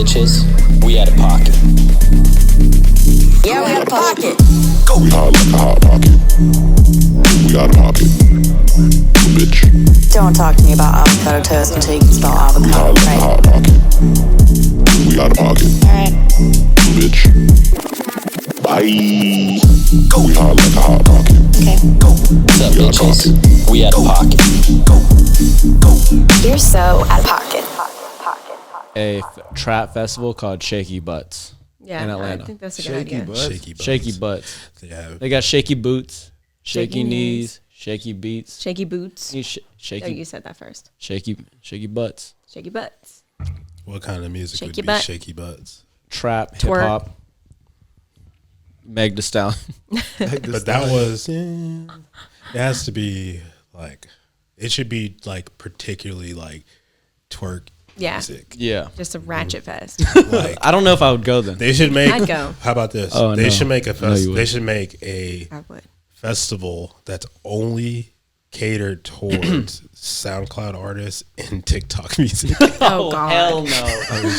bitches? We Outta Pocket. Yeah, we Outta Pocket. Go. We hot like a hot pocket. We Outta Pocket. Bitch. Don't talk to me about avocado toast until you can spell avocado We hot like a hot pocket. We Outta Pocket. Alright. Bitch. Bye. Go. We hot like a hot pocket. Okay. Go. What's up, bitches? We Outta Pocket. You're so out of pocket. A trap festival called Shaky Butts Yeah, in I Atlanta. think that's a good idea. Shaky Butts. Yeah. They got shaky boots, shaky Shaky knees, shaky beats, Shaky boots. shaky, Oh, you said that first. shaky butts. Shaky butts. What kind of music Shake would your be butt. shaky butts? Trap, hip Twerk. hop. Meg Thee Stallion. But that was, it has to be like, it should be like particularly like twerk Yeah. music. Yeah. Just a ratchet fest. Like I don't know if I would go then. they should make. I'd go. How about this? Oh, They no. should make a No, you They would. should make a I would. festival that's only catered towards SoundCloud artists and TikTok music. Oh, God. hell no.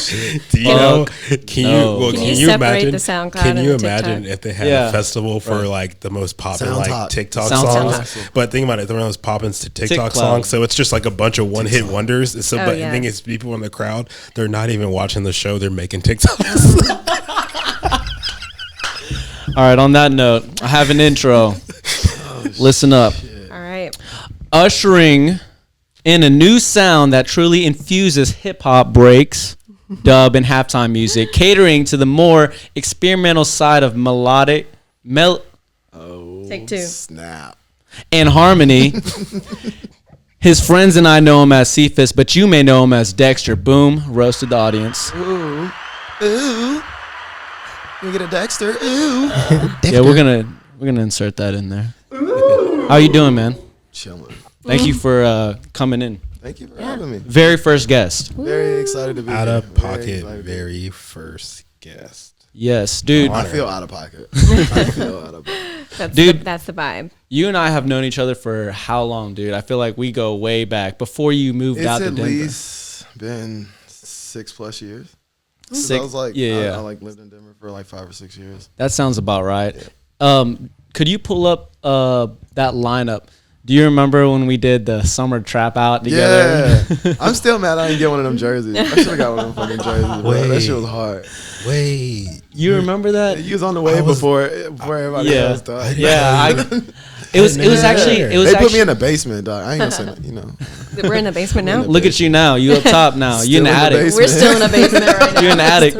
Do you know? Can No. you? Well, Can can you you separate imagine? the SoundCloud Can and you the imagine TikTok? if they had Yeah. a festival for like the most popular like Sound TikTok Sound songs? Talk. But think about it, they're one of those pop-ins to TikTok TikCloud. songs, so it's just like a bunch of one-hit wonders. And so, Oh, but yeah. the thing is, people in the crowd, they're not even watching the show; they're making TikToks. All right, on that note, I have an intro. Listen up. All right. Ushering in a new sound that truly infuses hip hop breaks, dub, and halftime music, catering to the more experimental side of melodic Take two. Snap. and harmony. His friends and I know him as Cephas, but you may know him as Dexter. Boom, roasted the audience. Ooh. You get a Dexter. Ooh. Yeah, we're gonna insert that in there. How you doing, man? Chilling. Thank you for coming in. Thank you for having me. Very first guest. Very excited to be Out here. of pocket, excited. very first guest. Yes, dude. I feel out of pocket. I feel out of pocket. Dude. That's the vibe. You and I have known each other for how long, dude? I feel like we go way back before you moved It's out to at Denver. least been 6+ years. 'Cause Six- I was like, yeah. I like lived in Denver for like 5 or 6 years. That sounds about right. Could you pull up that lineup? Do you remember when we did the summer trap out together? Yeah. I'm still mad I didn't get one of them jerseys. I should have got one of them fucking jerseys, bro. That shit was hard. Wait, You remember that? You was on the way before everybody Yeah. else, dog. Yeah, it was actually They put me in the basement, dog. I ain't gonna say that, you know. We're in the basement now. Look at you now. You up top now. You in the Still in the attic. basement. We're still in a basement right now. You're in the attic.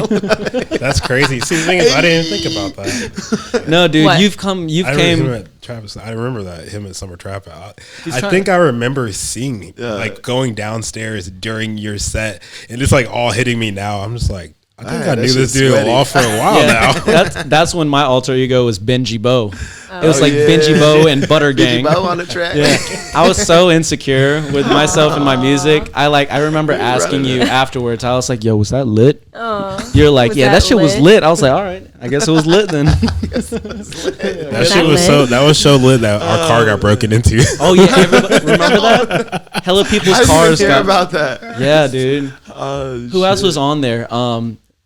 that's crazy. See, the thing is, I didn't think about that. No, dude, What? you've I remember came. him at Travis. I remember that him at Summer Trap Out. He's I trying- think I remember seeing like going downstairs during your set, and it's like all hitting me now. I'm just like, I think I that knew this shit's dude sweaty. all for a while Yeah, now. that's when my alter ego was Benji Bo. It was like yeah. Benji Bo and Butter Gang. Bow on the track. Yeah, I was so insecure with myself and my music. I remember asking you afterwards. I was like, "Yo, was that lit?" You're like, Was "Yeah, that that shit was lit?" lit." I was like, "All right, I guess it was lit then." That shit was so lit that our car got broken into. Oh yeah, everybody, remember that? Hella people's I didn't cars even hear got. about that. Yeah, dude. Oh, Who else was on there?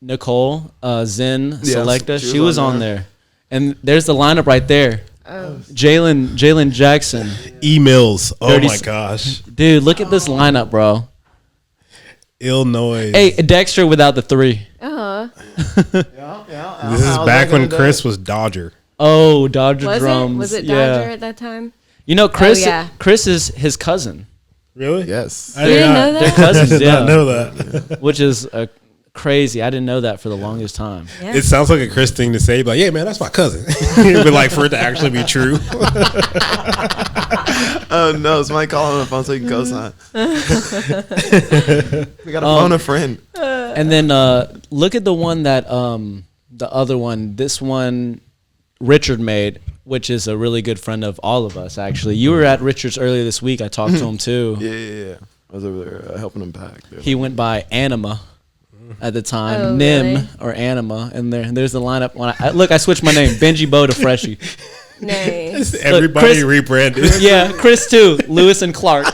Nicole, Zen, Selecta. She was on there. And there's the lineup right there. Jalen Jackson. Emails. Oh Dirty my s- gosh. Dude, look at this lineup, bro. Illinois. Hey, Dexter without the 3. This is back when Chris was Dodger. Oh, Dodger Was drums. it? Was it Yeah. Dodger at that time? You know, Chris. yeah. Chris is his cousin. Really? Yes. I You didn't know They're that? cousins. did not Yeah, know that. which is crazy. I didn't know that for the longest time. Yeah. It sounds like a Chris thing to say, but yeah, man, that's my cousin. But like for it to actually be true. Oh no, somebody calling on the phone so you can co-sign. We gotta phone a friend. And then look at the one that the other one. This one Richard made, which is a really good friend of all of us. Actually, you were at Richard's earlier this week. I talked to him too. Yeah. I was over there helping him pack. He went by Anima at the time, Oh, Nim really? or Anima, and there's the lineup. When look, I switched my name, Benji Bo to Freshie. Nice. Everybody Chris- rebranded. Yeah, Chris too, Lewis and Clark.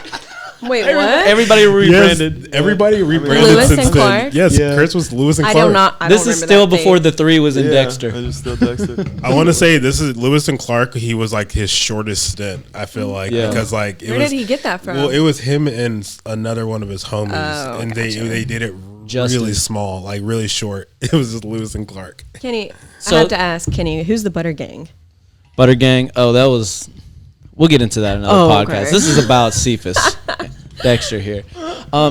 Wait, what? Everybody rebranded. Yes, everybody rebranded Lewis since and then. Clark? Yes, Yeah. Chris was Lewis and I Clark. don't not. I This don't is remember still that before phase. the 3 was in Yeah, Dexter. I just still Dexter. I want to say this is Lewis and Clark. He was like his shortest stint. I feel like Yeah. because like it Where was. did he get that from? Well, it was him and another one of his homies, Oh, and gotcha. they did it Justin. really small, like really short. It was just Lewis and Clark. Kenny, So- I have to ask Kenny, who's the Butter Gang? Butter Gang. Oh, that was. We'll get into that in another Oh, podcast. okay. This is about Cephas. Dexter here.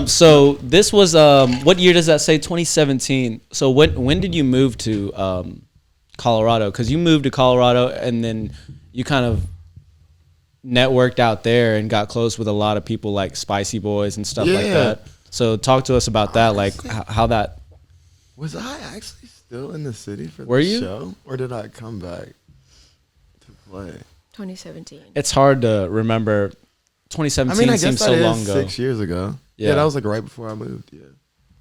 So this was what year does that say? 2017. So when did you move to Colorado? Because you moved to Colorado and then you kind of networked out there and got close with a lot of people like Spicy Boys and stuff like Yeah. that. So talk to us about that, like how that. Was I actually still in the city for Were the you? show, or did I come back to play? 2017. It's hard to remember. I 2017 mean, I guess seems that so is long ago. 6 years ago. Yeah. Yeah, that was like right before I moved. Yeah.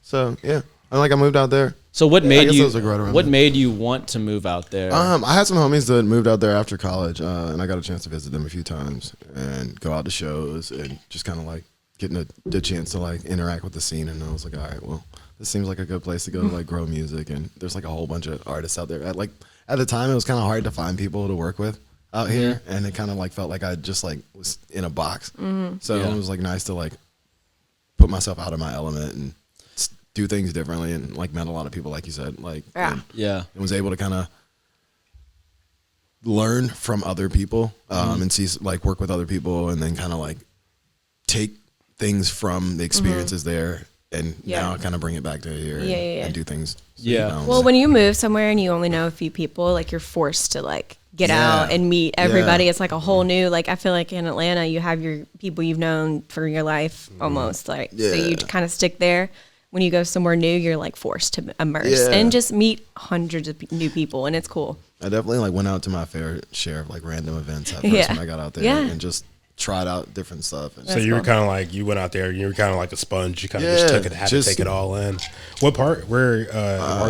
So yeah, I moved out there. So what I made guess you? it was, like, right around What then. made you want to move out there? I had some homies that moved out there after college, and I got a chance to visit them a few times and go out to shows and just kind of like getting the chance to like interact with the scene. And I was like, all right, well, this seems like a good place to go to like grow music. And there's like a whole bunch of artists out there. At the time, it was kind of hard to find people to work with out here, and it kind of like felt like I just like was in a box. So Yeah. it was like nice to like put myself out of my element and do things differently, and like met a lot of people, like you said, like Yeah. and Yeah. was able to kind of learn from other people and see like work with other people, and then kind of like take things from the experiences there and Yeah. now kind of bring it back to here and, Yeah. and do things. Yeah. Well, when you move somewhere and you only know a few people, like you're forced to like get out and meet everybody. Yeah. It's like a whole new, like I feel like in Atlanta you have your people you've known for your life almost, like so you Yeah. kind of stick there. When you go somewhere new, you're like forced to immerse Yeah. and just meet hundreds of new people, and it's cool. I definitely like went out to my fair share of like random events at first Yeah. when I got out there Yeah. and just tried out different stuff. And So you were cool. kind of like you went out there. You were kind of like a sponge. You kind of just Yeah, took it, had just- to take it all in. What part? Where in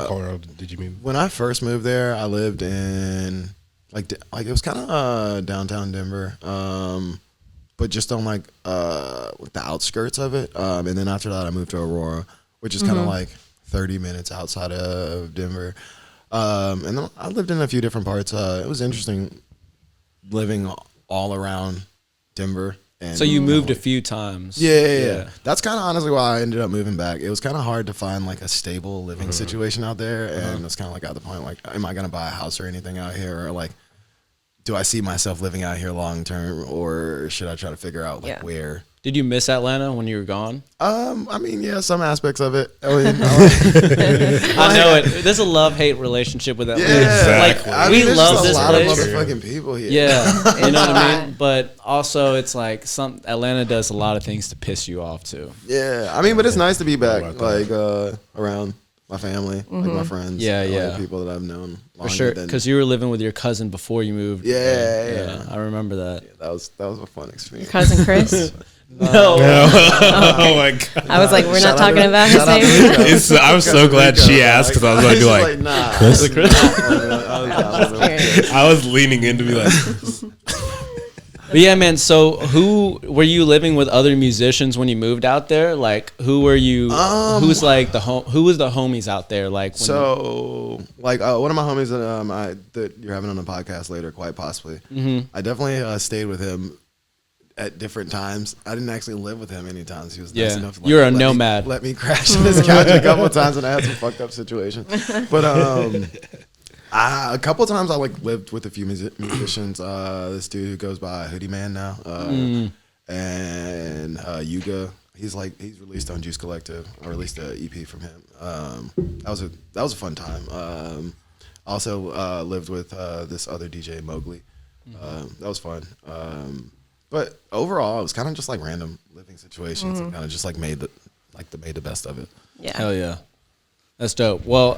Colorado did you move? when I first moved there, I lived in like it was kind of downtown Denver, but just on like the outskirts of it. And then after that, I moved to Aurora, which is kind of like 30 minutes outside of Denver. And then I lived in a few different parts. It was interesting living all around Denver. And So you moved a few times. yeah. That's kind of honestly why I ended up moving back. It was kind of hard to find like a stable living situation out there, and it's kind of like at the point like, am I gonna buy a house or anything out here, or like, do I see myself living out here long term, or should I try to figure out like Yeah. where? Did you miss Atlanta when you were gone? I mean, yeah, some aspects of it. I mean, I know it. There's a love-hate relationship with Atlanta. yeah, Exactly. I we mean, there's love just this a lot place. of motherfucking people here. Yeah, you know what I Yeah. mean. But also, it's like Atlanta does a lot of things to piss you off too. Yeah, I mean, but it's nice to be back, about that? like around my family, like my friends, Yeah, all yeah. the people that I've known For longer sure, than- because you were living with your cousin before you moved. Yeah. I remember that. that was a fun experience. Cousin Chris. No, Oh my god! I was like, we're not Shout out talking to- about his shout out to name. Rico. It's, I'm so glad she asked because I was going to be like, nah. Chris? I was leaning in to be like, but yeah, man. So, who were you living with? Other musicians when you moved out there? Like, who were you? Who's like who was the homies out there? Like, when So, like, one of my homies that you're having on the podcast later, quite possibly. I definitely stayed with him at different times. I didn't actually live with him any times. He was nice Yeah. enough to You're a let me- nomad. let me crash on his couch a couple of times, and I had some fucked up situations. But a couple of times I like lived with a few musicians. This dude who goes by Hoodie Man now, and Yuga. He's released on Juice Collective. I released an EP from him. That was a fun time. Also lived with this other DJ Mowgli. That was fun. But overall, it was kind of just like random living situations, and kind of just like made the best of it. Yeah. Hell yeah. That's dope. Well,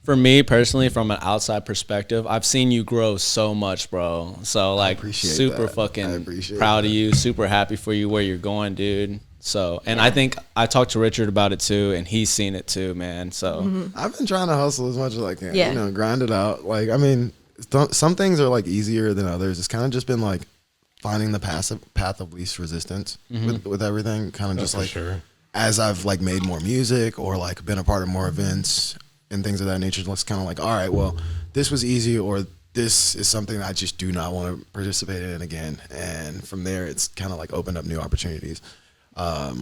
for me personally, from an outside perspective, I've seen you grow so much, bro. So like appreciate super that. I fucking appreciate proud that. of you, super happy for you where you're going, dude. So, and I think I talked to Richard about it too, and he's seen it too, man. So I've been trying to hustle as much as I can. Yeah. Grind it out. Like, I mean, some things are like easier than others. It's kind of just been like finding the path of least resistance with everything. Kind of just for like sure. as I've like made more music or like been a part of more events and things of that nature, it's kind of like, all right, well, this was easy, or this is something I just do not want to participate in again. And from there, it's kind of like opened up new opportunities.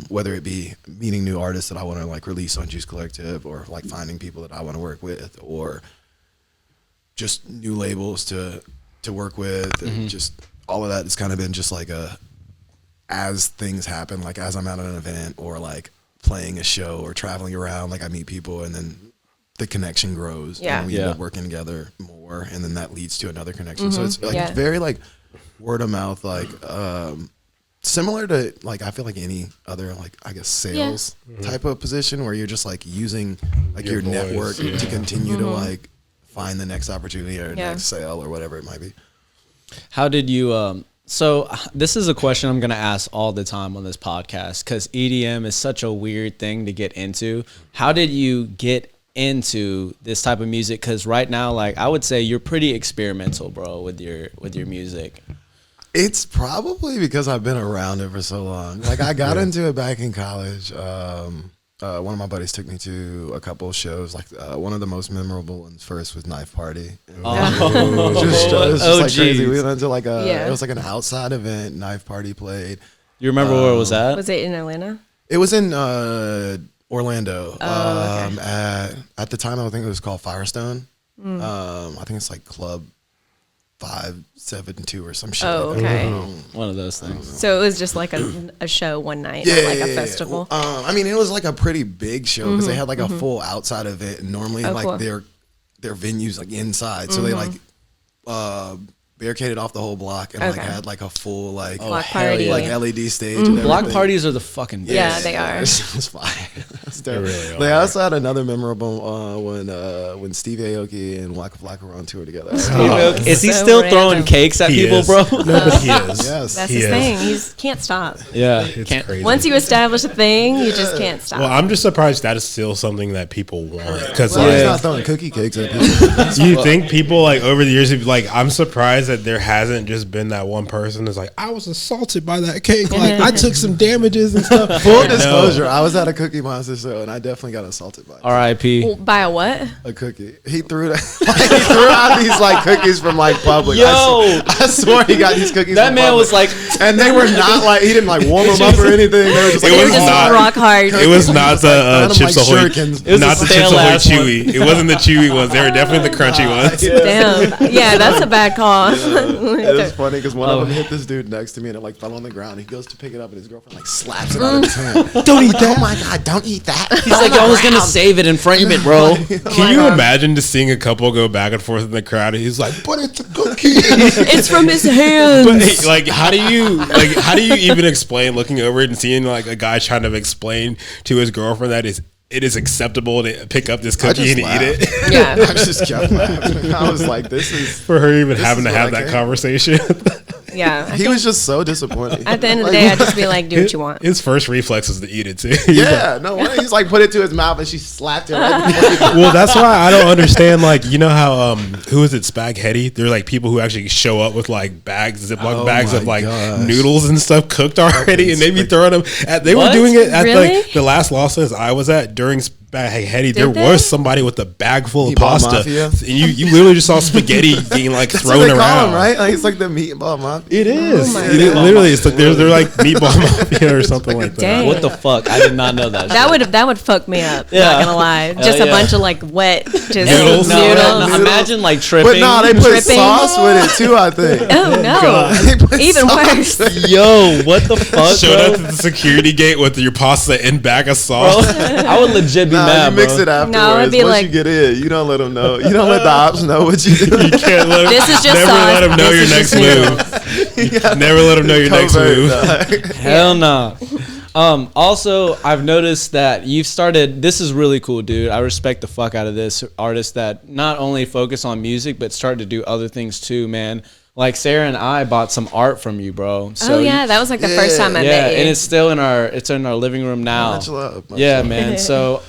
Whether it be meeting new artists that I want to like release on Juice Collective, or like finding people that I want to work with, or just new labels to work with, and just all of that has kind of been just like as things happen, like as I'm at an event or like playing a show or traveling around, like I meet people and then the connection grows. Yeah. And we end up working together more, and then that leads to another connection. So it's like very like word of mouth, like similar to like I feel like any other like I guess sales type of position where you're just like using like your voice, network to continue to like find the next opportunity or next sale or whatever it might be. How did you so this is a question I'm going to ask all the time on this podcast, because EDM is such a weird thing to get into. How did you get into this type of music? Because right now, like I would say you're pretty experimental, bro, with your music. It's probably because I've been around it for so long. Like I got into it back in college. One of my buddies took me to a couple of shows. Like one of the most memorable ones first was Knife Party. It was just like crazy. We went to like it was like an outside event. Knife Party played. You remember where it was at? Was it in Atlanta? It was in Orlando. Oh, okay. At the time, I think it was called Firestone. I think it's like Club 572 or some shit. Oh, like that. okay. One of those things. So it was just like a show one night, not like a festival. I mean, it was like a pretty big show because they had like a full outside event, and normally like cool. their venues like inside, so they like barricaded off the whole block and like had like a full like Block party. like LED stage. And Block everything. parties are the fucking best. Yeah, they are. It's fire. It's dope. really They are. also had another memorable when Steve Aoki and Waka Flocka were on tour together. Is he So still random. throwing cakes at He people, is. bro? No, but he is. Yes. That's He his is. thing. He can't stop. Yeah. It's Can't- crazy. Once you establish a thing, you just can't stop. Well, I'm just surprised that is still something that people want. Because Well, he's Yeah. not throwing cookie cakes at people. you think people like over the years, like I'm surprised that there hasn't just been that one person that's like, I was assaulted by that cake. Like I took some damages and stuff. Full disclosure, I was at a Cookie Monster show and I definitely got assaulted by R.I.P. Well, by a what? a cookie. He threw he threw out these like cookies from like Publix. Yo! I swear he got these cookies. That from man Publix. was like, and they were not like he didn't like warm them up or anything. They were just like It They were was just not- rock hard. It was not the kind of Chips like Ahoy, shurikens. It was not the the Chips stale Ahoy ass one. Chewy. It wasn't the chewy ones. They were definitely the crunchy ones. Damn. Yeah, that's a bad call. It was funny because one of them hit this dude next to me and it like fell on the ground. He goes to pick it up and his girlfriend like slaps it out of his hand. Don't eat that! Oh my god! Don't eat that! he's like, I was gonna save it and frame it, bro. Can you imagine just seeing a couple go back and forth in the crowd? And he's like, "But it's a cookie." It's from his hands. But like, how do you even explain looking over it and seeing like a guy trying to explain to his girlfriend that it is acceptable to pick up this cookie and just eat it? Yeah. I just kept laughing. I was like, "This is." For her even This having is to what have I that came- conversation. Yeah. I He think was just so disappointed. at the end of the day, I'd just be like, do what you want. His first reflex is to eat it too. Yeah, no way. He's like put it to his mouth and she slapped it right before he Well, that's why I don't understand. Like, you know how who is it? Spaghetti. They're like people who actually show up with like bags, Ziploc Oh bags of my like gosh. noodles and stuff cooked already, and they be throwing them. They were What? doing it at Really? like the last Los Angeles I was at during Spaghetti. There they? was somebody with a bag full of Meatball pasta, mafia? and you literally just saw spaghetti being like That's what thrown they call around. him, right? Like, it's like the meatball mafia. It is. my It literally, it's like they're like meatball mafia or something like that. Dang. What the fuck? I did not know that. That would fuck me up. Yeah. Not gonna lie. Just a yeah. bunch of like wet just Noodles? noodles. No, imagine like tripping. But no, they put Dripping. sauce with it too, I think. Oh no. They put Even sauce. worse. Yo, what the fuck, Showed bro? up to the security gate with your pasta and bag of Bro, sauce. I would legit be Nah, mad, you mix bro. it afterwards. No, it'd be Once like- you get in, you don't let them know. You don't let the ops know what you do. You can't let This is just never sauce. let them know This your is next just move. Never let them know your next Covert, move. dog. Hell no. Also, I've noticed that you've started. This is really cool, dude. I respect the fuck out of this artist that not only focus on music but start to do other things too, man. Like Sarah and I bought some art from you, bro. So Oh yeah, that was like the first time I yeah, met you. and it's still in our living room now. Much love. Much Yeah, love. man. So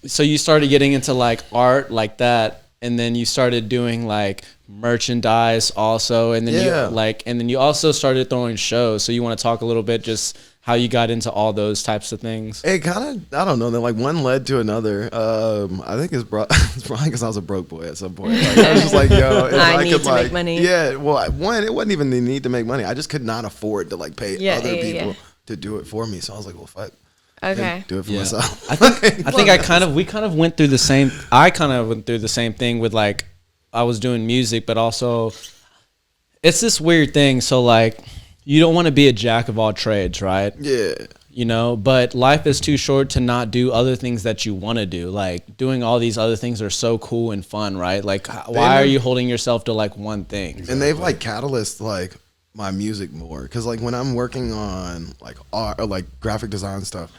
so you started getting into like art like that and then you started doing like merchandise also, and then you also started throwing shows. So you want to talk a little bit just how you got into all those types of things? It kind of, I don't know, then like one led to another. I think it's probably because I was a broke boy at some point. Like, I was just like, yo, if I I need could to like, make money. yeah, well, one, it wasn't even the need to make money. I just could not afford to like pay other people to do it for me. So I was like, well, fuck. Okay. Do it for myself. I think we kind of went through the same. I kind of went through the same thing with like, I was doing music, but also it's this weird thing. So like, you don't want to be a jack of all trades, right? Yeah. You know, but life is too short to not do other things that you want to do. Like doing all these other things are so cool and fun, right? Like, why are you holding yourself to like one thing? And they've like catalyzed like my music more, because like when I'm working on like art or like graphic design stuff,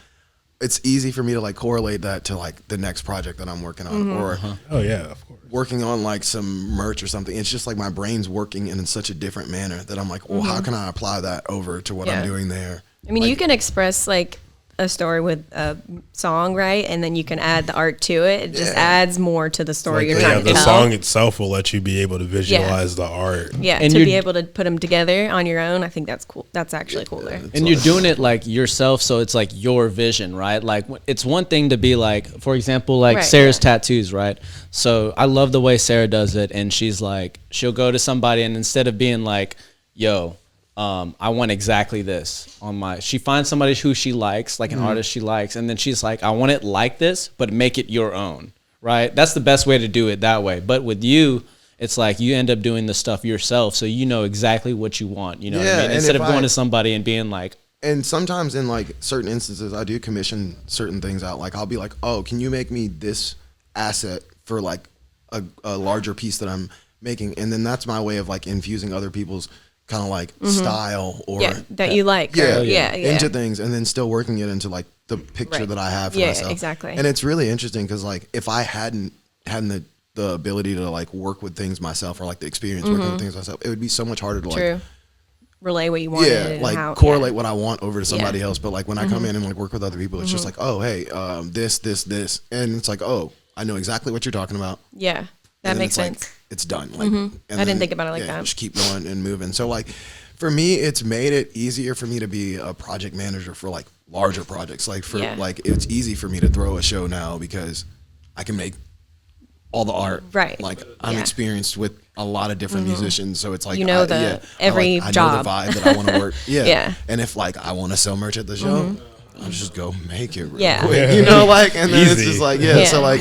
it's easy for me to like correlate that to like the next project that I'm working on, or Oh yeah, of course. working on like some merch or something. It's just like my brain's working in such a different manner that I'm like, well, how can I apply that over to what I'm doing there? I mean, like, you can express like a story with a song, right? And then you can add the art to it. It just adds more to the story you're trying to the tell. song itself will let you be able to visualize the art. Yeah, And to you're- be able to put them together on your own, I think that's cool. That's actually cooler. And you're doing it like yourself, so it's like your vision, right? Like it's one thing to be like, for example, like Right, Sarah's tattoos, right? So I love the way Sarah does it, and she's like, she'll go to somebody, and instead of being like, yo, I want exactly this on my, she finds somebody who she likes, like an artist she likes, and then she's like, I want it like this, but make it your own, right? That's the best way to do it that way. But with you, it's like you end up doing the stuff yourself, so you know exactly what you want, you know what I mean? and Instead of if going I- to somebody and being like, and sometimes in like certain instances, I do commission certain things out. Like I'll be like, oh, can you make me this asset for like a larger piece that I'm making? And then that's my way of like infusing other people's kind of like style or That you like. yeah, into things, and then still working it into like the picture Right. that I have for Yeah, myself. exactly. And it's really interesting because like if I hadn't the ability to like work with things myself, or like the experience working with things myself, it would be so much harder to True. like Relay what you wanted. and like how, correlate what I want over to somebody Yeah. else. But like when I come in and like work with other people, it's just like, oh hey, this, and it's like, oh, I know exactly what you're talking about. Yeah, that And then makes it's sense. like, it's done. Like, I didn't think about it like that. Just keep going and moving. So like, for me, it's made it easier for me to be a project manager for like larger projects. Like for like, it's easy for me to throw a show now because I can make all the art. Right. Like I'm Yeah. experienced with a lot of different musicians, so it's like You know every I know job. the vibe that I want to work. Yeah. Yeah. And if like I want to sell merch at the show, I'll just go make it real Yeah. quick. You know, like, and then it's Easy. just like Yeah. So like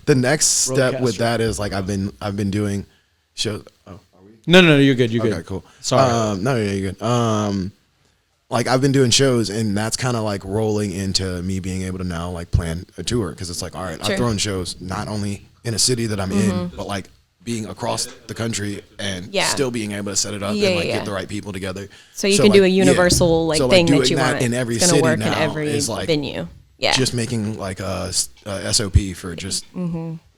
the next step with Roadcaster. that is like I've been doing shows. Oh, no, you're good, you're okay, good. cool. Sorry. No, you're good. Like I've been doing shows, and that's kind of like rolling into me being able to now like plan a tour, because it's like, all right, Sure. I've thrown shows not only in a city that I'm in, but like being across the country and Yeah. still being able to set it up Yeah, and like yeah, get the right people together. So you can do a universal like So, thing doing that you want. in every it's city gonna work now in every is like venue. Yeah. just making like a SOP for just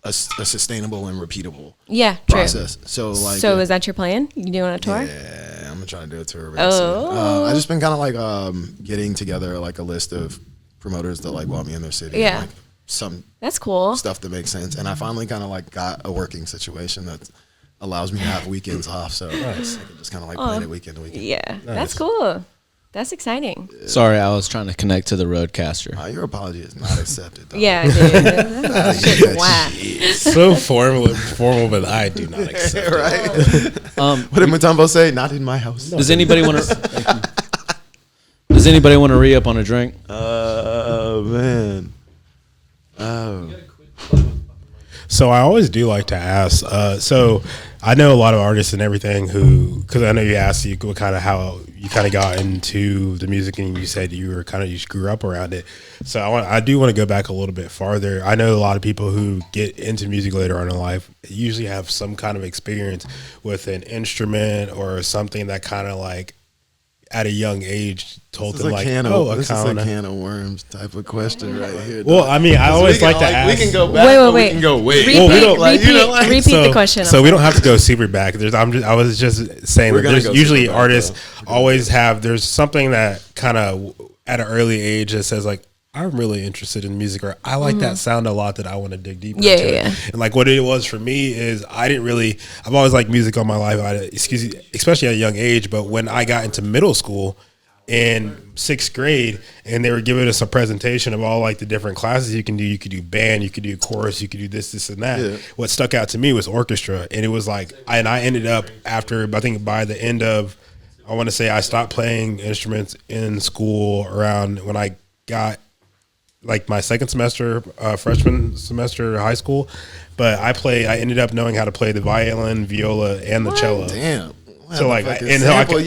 a sustainable and repeatable yeah. True. process. So like, So is that your plan? You doing a tour? yeah, I'm gonna try to do a tour. Very soon. I just been kind of like getting together like a list of promoters that like want me in their city. Yeah. Like some That's cool. stuff that makes sense, and I finally kind of like got a working situation that allows me to have weekends off. So I can just kind of like plan it weekend to weekend. Yeah. That's cool. That's exciting. Sorry, I was trying to connect to the Roadcaster. Your apology is not accepted. Though. Yeah, dude. That shit's whack. So formal, but I do not accept it. Right. What did Mutombo say? Not in my house. Does anybody want to? Does anybody want to re-up on a drink? Oh man. Oh. So I always do like to ask. So I know a lot of artists and everything who, because I know you asked you what kind of how you kind of got into the music, and you said you grew up around it. So I do want to go back a little bit farther. I know a lot of people who get into music later on in life usually have some kind of experience with an instrument or something that kind of like at a young age told This them is like, this is a can of worms type of question right here. Well, I mean, I always like to ask. We can go back. Wait, or wait. We can go way. Repeat, Well, we don't- like, you know, like- repeat the question. So we don't have to go super back. I was just saying We're that gonna there's go usually super back, artists though. always have, there's something that kind of at an early age that says like, I'm really interested in music, or I like that sound a lot that I want to dig deeper Yeah, into. yeah. And like what it was for me is I've always liked music all my life, especially at a young age. But when I got into middle school in 6th grade and they were giving us a presentation of all like the different classes you could do band, you could do chorus, you could do this and that. Yeah. What stuck out to me was orchestra. And it was like, I ended up after, I think by the end of, I want to say I stopped playing instruments in school around when I got like my second semester, freshman semester of high school. But I ended up knowing how to play the violin, viola, and the cello. Damn. So like, and talented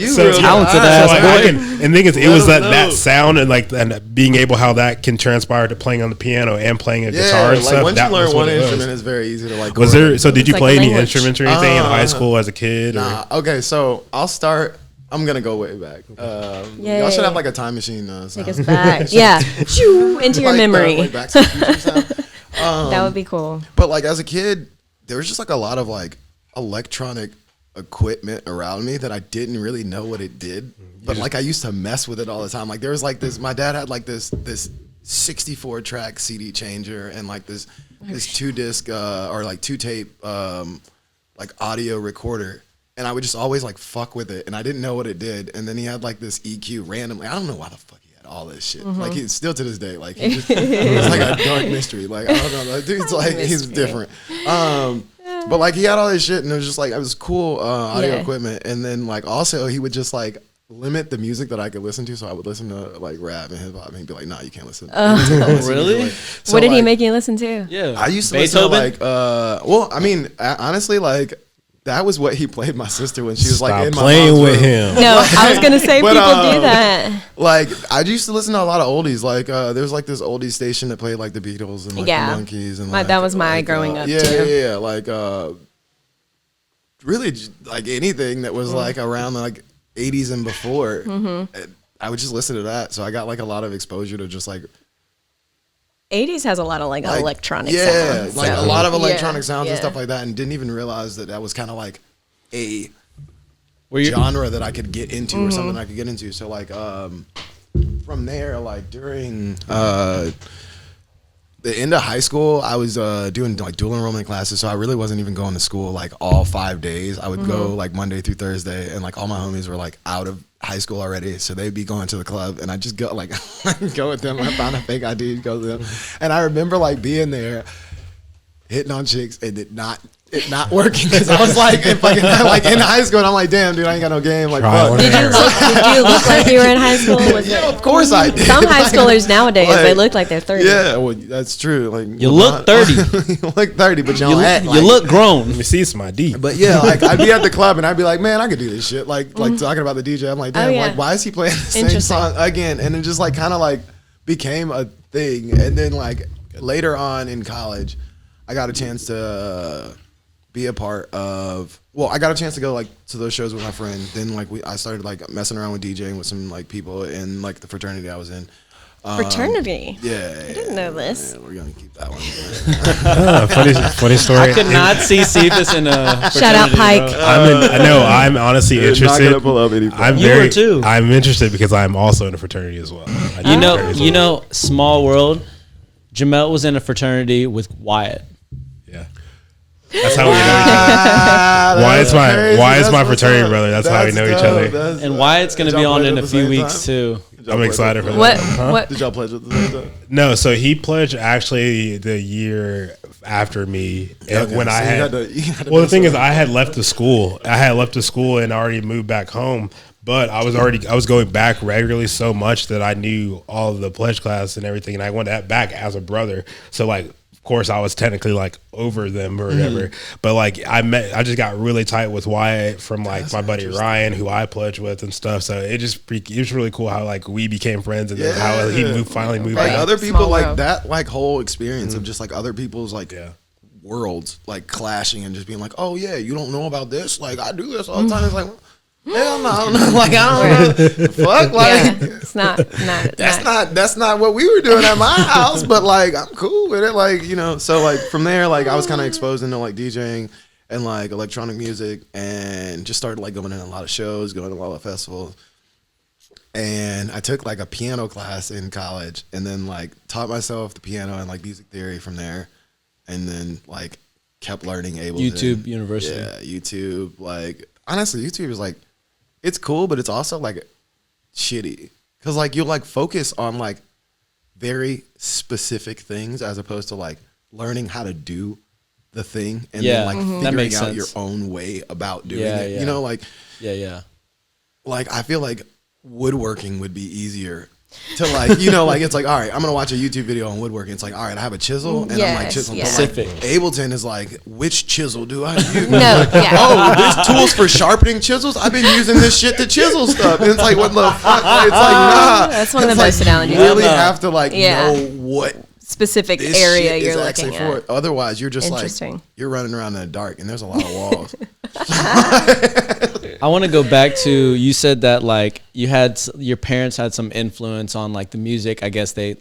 and thing is, it was that sound and like and being able how that can transpire to playing on the piano and playing a guitar and like stuff. Once that you learn was one what it instrument, was. it's very easy to like. Was there? So did you It's play like any language. instruments or anything in high school as a kid? Nah. Okay, so I'll start. I'm gonna go way back. Y'all should have like a time machine. Take us back. Yeah. Shoo, into your Like memory. like Back to the Future sound. That would be cool. But like as a kid, there was just like a lot of like electronic equipment around me that I didn't really know what it did. But like I used to mess with it all the time. Like there was like this. My dad had like this 64 track CD changer and like this 2-disc or like 2-tape like audio recorder. And I would just always like fuck with it, and I didn't know what it did. And then he had like this EQ randomly. I don't know why the fuck he had all this shit. Like he's still to this day, like he just, it's like a dark mystery. Like I don't know, that dude's like he's different. But like he had all this shit, and it was just like it was cool audio equipment. And then like also he would just like limit the music that I could listen to, so I would listen to like rap and hip hop, and he'd be like, "Nah, you can't listen." Really? So, What did he like, make you listen to? Yeah. I used to Beethoven? listen to like well, I mean, honestly, like that was what he played my sister when she was like in my playing mom's with room. him. No, I was gonna say But, people do that. Like I used to listen to a lot of oldies. Like there was like this oldies station that played like the Beatles and like Yeah. the Monkees and My- like, that was my like, growing up, yeah, too. Yeah, like really like anything that was like around like 80s and before. I would just listen to that. So I got like a lot of exposure to just like 80s has a lot of like electronic yeah, sounds. like so- a lot of electronic sounds and yeah. stuff like that, and didn't even realize that that was kind of like a Were you? genre that I could get into or something I could get into. So like from there, like during the end of high school, I was doing like dual enrollment classes, so I really wasn't even going to school like all 5 days. I would go like Monday through Thursday, and like all my homies were like out of high school already, so they'd be going to the club, and I just go like go with them. I found a fake ID to go with them, and I remember like being there, hitting on chicks, and it not working because I was like, like in high school, and I'm like, damn, dude, I ain't got no game. Like, fuck. Did you look like you were in high school? Was Yeah, it? of course I did. Some high Like, schoolers nowadays, they like, look like they're 30. Yeah, well, that's true. Like You look 30. you look 30, but you don't act You like look grown. Let me see some ID. But yeah, like I'd be at the club and I'd be like, man, I could do this shit. Like talking about the DJ, I'm like, damn, Oh, yeah. like why is he playing the same Interesting. song again? And it just like kind of like became a thing. And then like later on in college, I got a chance to be a part of. Well, I got a chance to go like to those shows with my friend. Then like I started like messing around with DJing with some like people in like the fraternity I was in. Fraternity. Yeah, I didn't know this. Yeah, we're gonna keep that one. Funny story. I could not see Cephas in a. Shout out, fraternity, Pike. bro. I know. I'm honestly interested. up anything. I'm You very. were too. I'm interested because I'm also in a fraternity as well. I do You know, fraternities you as well. know, small world. Jamel was in a fraternity with Wyatt. Yeah. That's how we know each other. Why is my fraternity brother? That's how we know each other. And Wyatt's going to be on in a few weeks too. I'm excited for that. What? Huh? What? Did y'all pledge at the same time? No, so he pledged actually the year after me, and when I had. Well, the thing is, I had left the school. I had left the school and already moved back home. But I was going back regularly so much that I knew all of the pledge class and everything, and I went back as a brother. So like, of course, I was technically like over them or whatever. But like, I just got really tight with Wyatt from like my buddy Ryan, who I pledged with and stuff. So it was really cool how like we became friends and then how he finally moved Like back. other people, Small like world. that, like whole experience of just like other people's like worlds like clashing and just being like, oh yeah, you don't know about this? Like I do this all the time. It's like, hell no, I don't know. Like I don't know. Fuck, like. Yeah, it's not. That's not what we were doing at my house, but like I'm cool with it, like you know. So like from there, like I was kind of exposed into like DJing and like electronic music, and just started like going in a lot of shows, going to a lot of festivals. And I took like a piano class in college, and then like taught myself the piano and like music theory from there, and then like kept learning Ableton. YouTube University. Yeah, YouTube. Like honestly, YouTube is like, it's cool, but it's also like shitty because like you'll like focus on like very specific things as opposed to like learning how to do the thing and then like that figuring makes out your sense. own way about doing Yeah, it. yeah. You know, like Yeah. like I feel like woodworking would be easier to like, you know, like it's like, all right, I'm gonna watch a YouTube video on woodworking. It's like, all right, I have a chisel and I'm like Yes, chiseling. yes. But, like, Specific. Ableton is like, which chisel do I use? No, yeah. Oh, this tool's for sharpening chisels. I've been using this shit to chisel stuff. And it's like, what the fuck? It's like, nah. That's one of the It's best analogies. You really have to like Yeah. know what Specific this area shit you're is looking actually at. for. Otherwise, you're just like Interesting. you're running around in the dark and there's a lot of walls. I want to go back to, you said that like you had, your parents had some influence on like the music, I guess they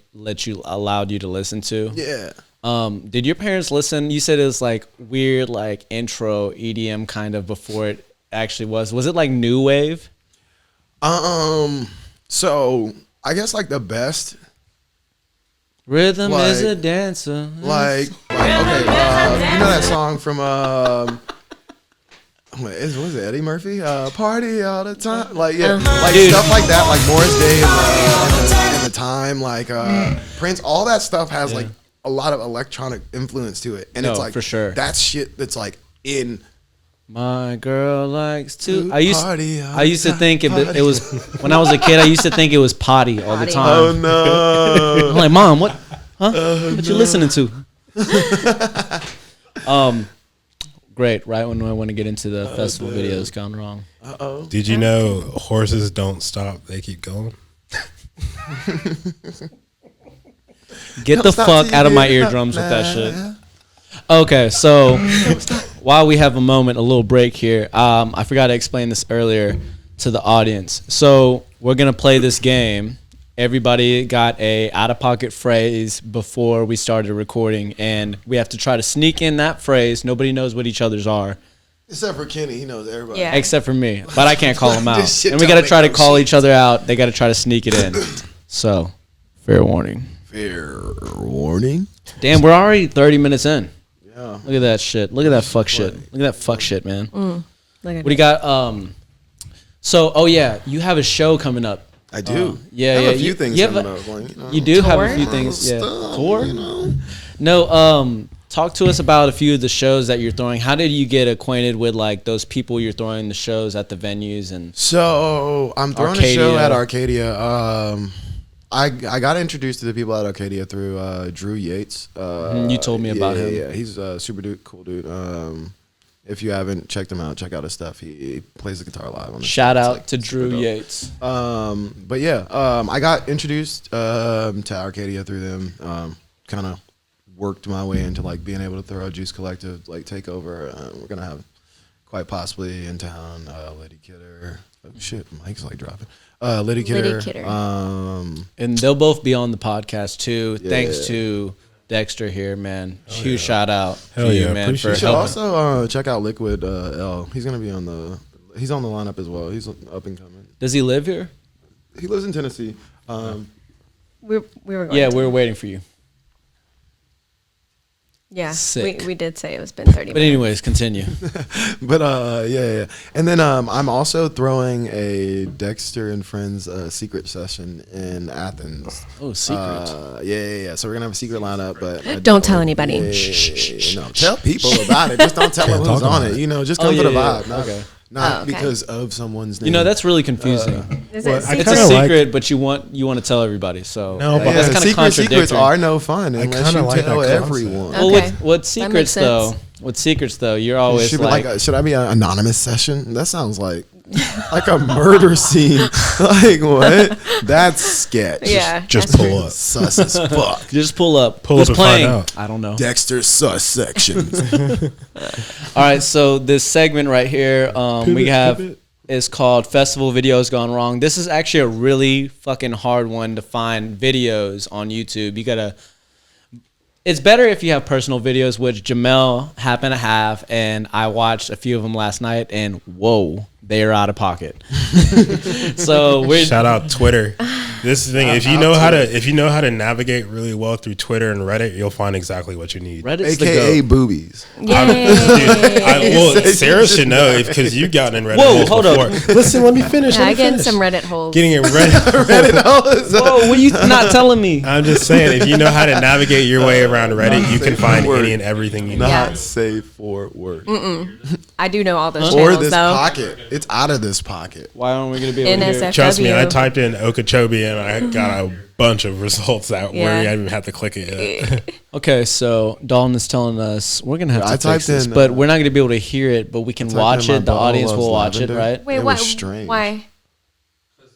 allowed you to listen to. Yeah. Did your parents listen? You said it was like weird, like intro EDM kind of before it actually was. Was it like new wave? So I guess like the best, Rhythm is Like- a dancer. okay, you know that song from what is it, Eddie Murphy? Party all the time, like like Dude. stuff like that, like Morris Day and the Time, like Prince. All that stuff has like a lot of electronic influence to it, and No, it's like for sure. that's shit that's like in. My girl likes to. To I used party all I used to the think time. it was when I was a kid. I used to think it was potty all the Potty. Oh time. no! I'm like, Mom, what? Huh? What you listening to? Great. Right when I want to get into the festival videos gone wrong. Did you know horses don't stop; they keep going? Get the stop fuck till you out of my get eardrums with that up, shit. nah. Okay, so while we have a moment, a little break here, I forgot to explain this earlier to the audience. So we're gonna play this game. Everybody got a out-of-pocket phrase before we started recording, and we have to try to sneak in that phrase. Nobody knows what each other's are, Except for Kenny, he knows everybody. Yeah. except for me. But I can't call them out, This shit and we don't gotta make try to no call sense. each other out. They gotta try to sneak it in. So, fair warning. Fair warning. Damn, we're already 30 minutes in. Yeah. Look at that shit. Look at that fuck shit. Look at that fuck shit, man. Look at What do you got? So, oh yeah, you have a show coming up. I do. Yeah, I have yeah. a few you, things you have coming a- up. Like, You do have a Tour? few things. Yeah. stuff, Tour? you know. No, talk to us about a few of the shows that you're throwing. How did you get acquainted with like those people you're throwing the shows at the venues and So I'm throwing a show Arcadia. at Arcadia. I got introduced to the people at Arcadia through Drew Yates. You told me about him. Yeah, he's a super cool dude. If you haven't checked him out, check out his stuff. He plays the guitar live on the shout show. It's, out like, to super Drew dope. Yates? But yeah, I got introduced to Arcadia through them. Kind of worked my way into like being able to throw a Juice Collective like takeover. We're gonna have quite possibly in town Lady Kidder. Oh shit, Mike's like dropping. Lady Kidder. Kidder. And they'll both be on the podcast too. Yeah. Thanks to Dexter here, man. Huge shout out Hell to you, yeah, man, appreciate for You should helping. also check out Liquid L. He's gonna be on the. He's on the lineup as well. He's up and coming. Does he live here? He lives in Tennessee. we were going Yeah, to. we were waiting for you. Yeah, Sick. we did say it was been 30 But minutes. anyways, continue. But yeah. And then I'm also throwing a Dexter and Friends secret session in Athens. Oh, secret. Yeah. So we're gonna have a secret lineup, but Don't tell anybody. Yeah. No, tell people about it. Just don't tell them Can't who's talk on about it. it. You know, just Oh, come for the yeah, vibe. yeah. Not, Okay. not Oh, okay. because of someone's name. You know, that's really confusing. Is Well, it I It's secret? a kinda like- secret, but you want to tell everybody. So No, but that's yeah, kind of secrets contradictory. are no fun I unless kinda you like tell that concept. everyone. Well, Okay. with That secrets makes though, sense. you're always Should, like, should I be an anonymous session? That sounds like a murder scene. Like what? That's sketch. Yeah. Just that's pull true. up. Sus as fuck. just pull up. Pull Who's up and find playing? out. I don't know. Dexter sus sections. All right, so this segment right here, we have pivot. is called Festival Videos Gone Wrong. This is actually a really fucking hard one to find videos on YouTube. You gotta It's better if you have personal videos, which Jamel happened to have, and I watched a few of them last night, and whoa, they are out of pocket. So we're Shout out Twitter. This is the thing. If you know how to navigate really well through Twitter and Reddit, you'll find exactly what you need. Reddit's the AKA goat. boobies. Yay. Sarah should know because you've gotten in Reddit Whoa, holes hold before. up. Listen, let me finish. Yeah, let I me get in finish. some Reddit holes. Getting in Reddit. Whoa, what are you not telling me? I'm just saying, if you know how to navigate your way around Reddit, you can find any and everything you need. Not safe for work. I do know all those Or channels this though. pocket. It's out of this pocket. Why aren't we going to be able to hear it? NSFW. Trust me, I typed in Okeechobee and I got a bunch of results that Yeah. where I didn't even have to click it yet. Okay, so Dalton is telling us we're gonna have to I fix typed this, in, but we're not gonna be able to hear it. But we can typed watch in my it. The butthole audience loves will watch it, lavender. right? Wait, It why? was strange. Why? Because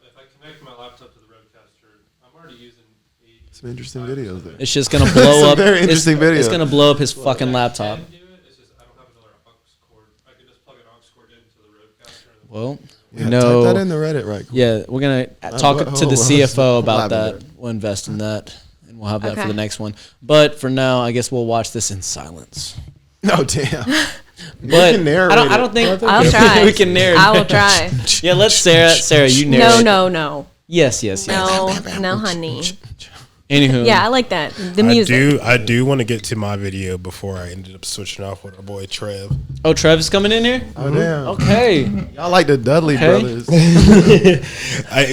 if I connect my laptop to the roadcaster, I'm already using 80. Some interesting videos there. It's just gonna blow Some up. very it's- interesting video. It's gonna blow up his fucking laptop. I can do it. It's just I don't have another aux cord. I could just plug an aux cord into the roadcaster. And Well, Yeah, no. type that in the Reddit right quick. Yeah, we're gonna talk what- to the oh, CFO about lavender. that. We'll invest in that, and we'll have that for Okay. the next one. But for now, I guess we'll watch this in silence. Oh, damn. But can narrate I don't think I'll try. we can narrate. I will try. Yeah, let's Sarah. You No, narrate. no. Yes. No, honey. Anywho, Yeah, I like that. The music. I do want to get to my video before I ended up switching off with our boy Trev. Oh, Trev's coming in here. Oh, damn. Okay. Y'all like the Dudley Okay. brothers.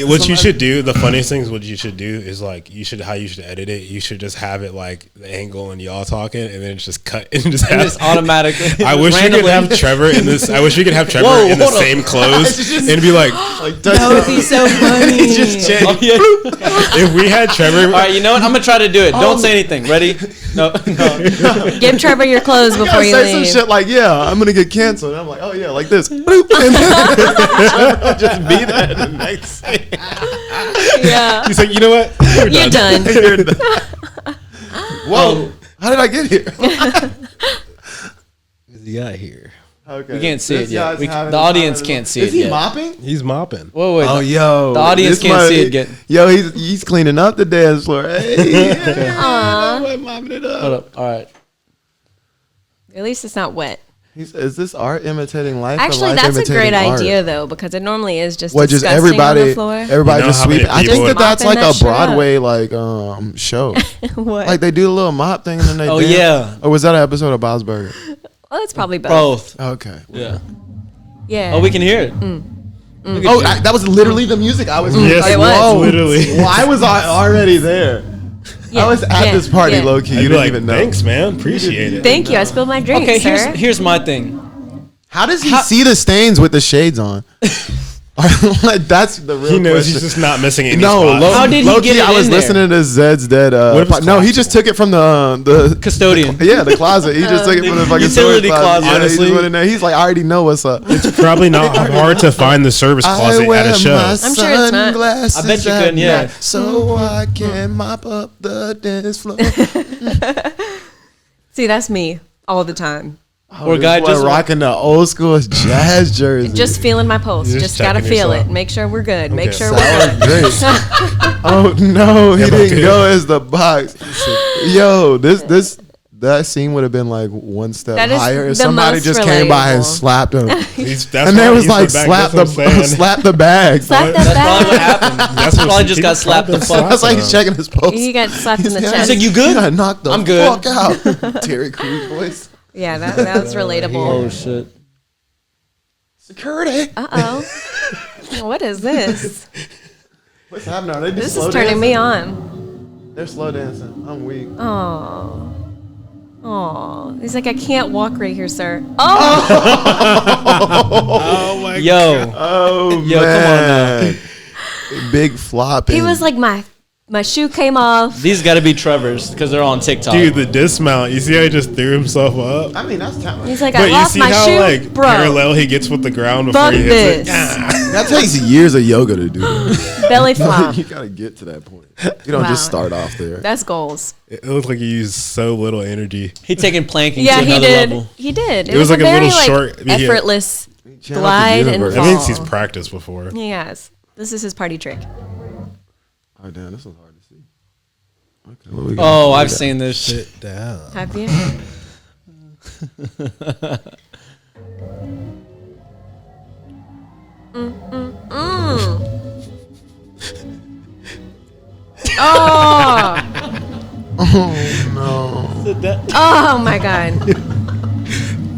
What you should do, the funniest thing is what you should do is like how you should edit it. You should just have it like the angle and y'all talking, and then it's just cut and just And have just automatically. I wish we could have Trevor in this. I wish we could have Trevor Whoa, in the hold up. same clothes and be like, That would be so funny. just change. Oh, yeah. if we had Trevor. All right, you know what? I'm gonna try to do it. Don't say anything. Ready? No. Give Trevor your clothes You before gotta you say some leave. shit like, yeah, I'm gonna get canceled. And I'm like, oh yeah, like this. Boop. And then just be that in the next scene. Yeah. He's like, you know what? You're done. You're done. Whoa. How did I get here? He got here. Okay. We can't see This it yet. guy's The having audience time. can't see Is it he yet. mopping? He's mopping. Whoa, wait. Oh, yo. The audience this can't see it yet. Yo, he's cleaning up the dance floor. Hey. Aw. Mopping it up. Hold up. All right. At least it's not wet. Is this art imitating life? or Actually, life that's a great imitating art? idea, though, because it normally is just What, just disgusting on the everybody floor. everybody You know just how many sweeping? I people think would- that's Mopping like that a shit up. Broadway like show. What? Like they do a little mop thing and then they Oh, dance. yeah. Or was that an episode of Bob's Burger? Well, it's probably both. Both. Okay. Yeah. Yeah. Oh, we can hear it. Look at Oh, you. that was literally the music I was. Yes, It was. whoa. literally. Well, I was already there. Yeah, I was at yeah, this party, yeah. low key. I'd You be didn't like, even know. thanks, man. Appreciate it. Thank you. I spilled my drink, Okay, sir. here's my thing. How does he see the stains with the shades on? Like, that's the real He knows question. he's just not missing any No, spots. How did he low-key, get it I was in there? listening to Zed's Dead. What if it's No, he closet? just took it from the Custodian. Yeah, the closet. He just took it from the fucking Utility storage closet. Yeah, he Honestly. just went in there. He's like, I already know what's up. It's probably not hard to find the service closet at a show. I'm sure it's not. sunglasses I bet you at couldn't, yeah. night So I can mop up the dance floor. See, that's me all the time. Or guy Boy just rocking the old school jazz jersey. Just feeling my pulse. You're Just just gotta checking feel yourself. it. Make sure we're good. Make Okay. sure we're good. Oh no, he Yeah, but didn't good. go as the box. Yo, that scene would have been like one step That is higher if the somebody most just came by and relatable. slapped him. That's And they why was he's like, back. slap That's what I'm saying. slap the bag. Slap That's that probably what back. happened. That's what probably just got people slapped the probably fuck. That's like he's checking his pulse. He got slapped in the chest. He's like, "You good?" Yeah, knock the I'm good. fuck out. Terry Crews voice. Yeah, that was relatable. Oh shit. Security. What is this? What's happening? Are they This slow is turning dancing? me on. They're slow dancing. I'm weak. Oh. Oh. He's like, I can't walk right here, sir. Oh. Oh my Yo. Oh Yo, come on man. Big flop. He was like, my shoe came off. These got to be Trevor's because they're on TikTok. Dude, the dismount. You see how he just threw himself up? I mean, that's talent. He's like, But I you lost see my how shoe, like bro. parallel he gets with the ground before Fuck he hits this. it? That takes years of yoga to do. That. Belly flop. You gotta get to that point. You don't just Wow. start off there. That's goals. It looked like he used so little energy. He taking planking Yeah, to he another did. level. He did. It was like a very, little short- yeah. effortless Channel the glide and universe. fall. That means he's practiced before. He has. This is his party trick. Oh damn, this was hard to see. What we got? Oh, I've seen this shit. Sit down. Have you? Oh. Oh my god.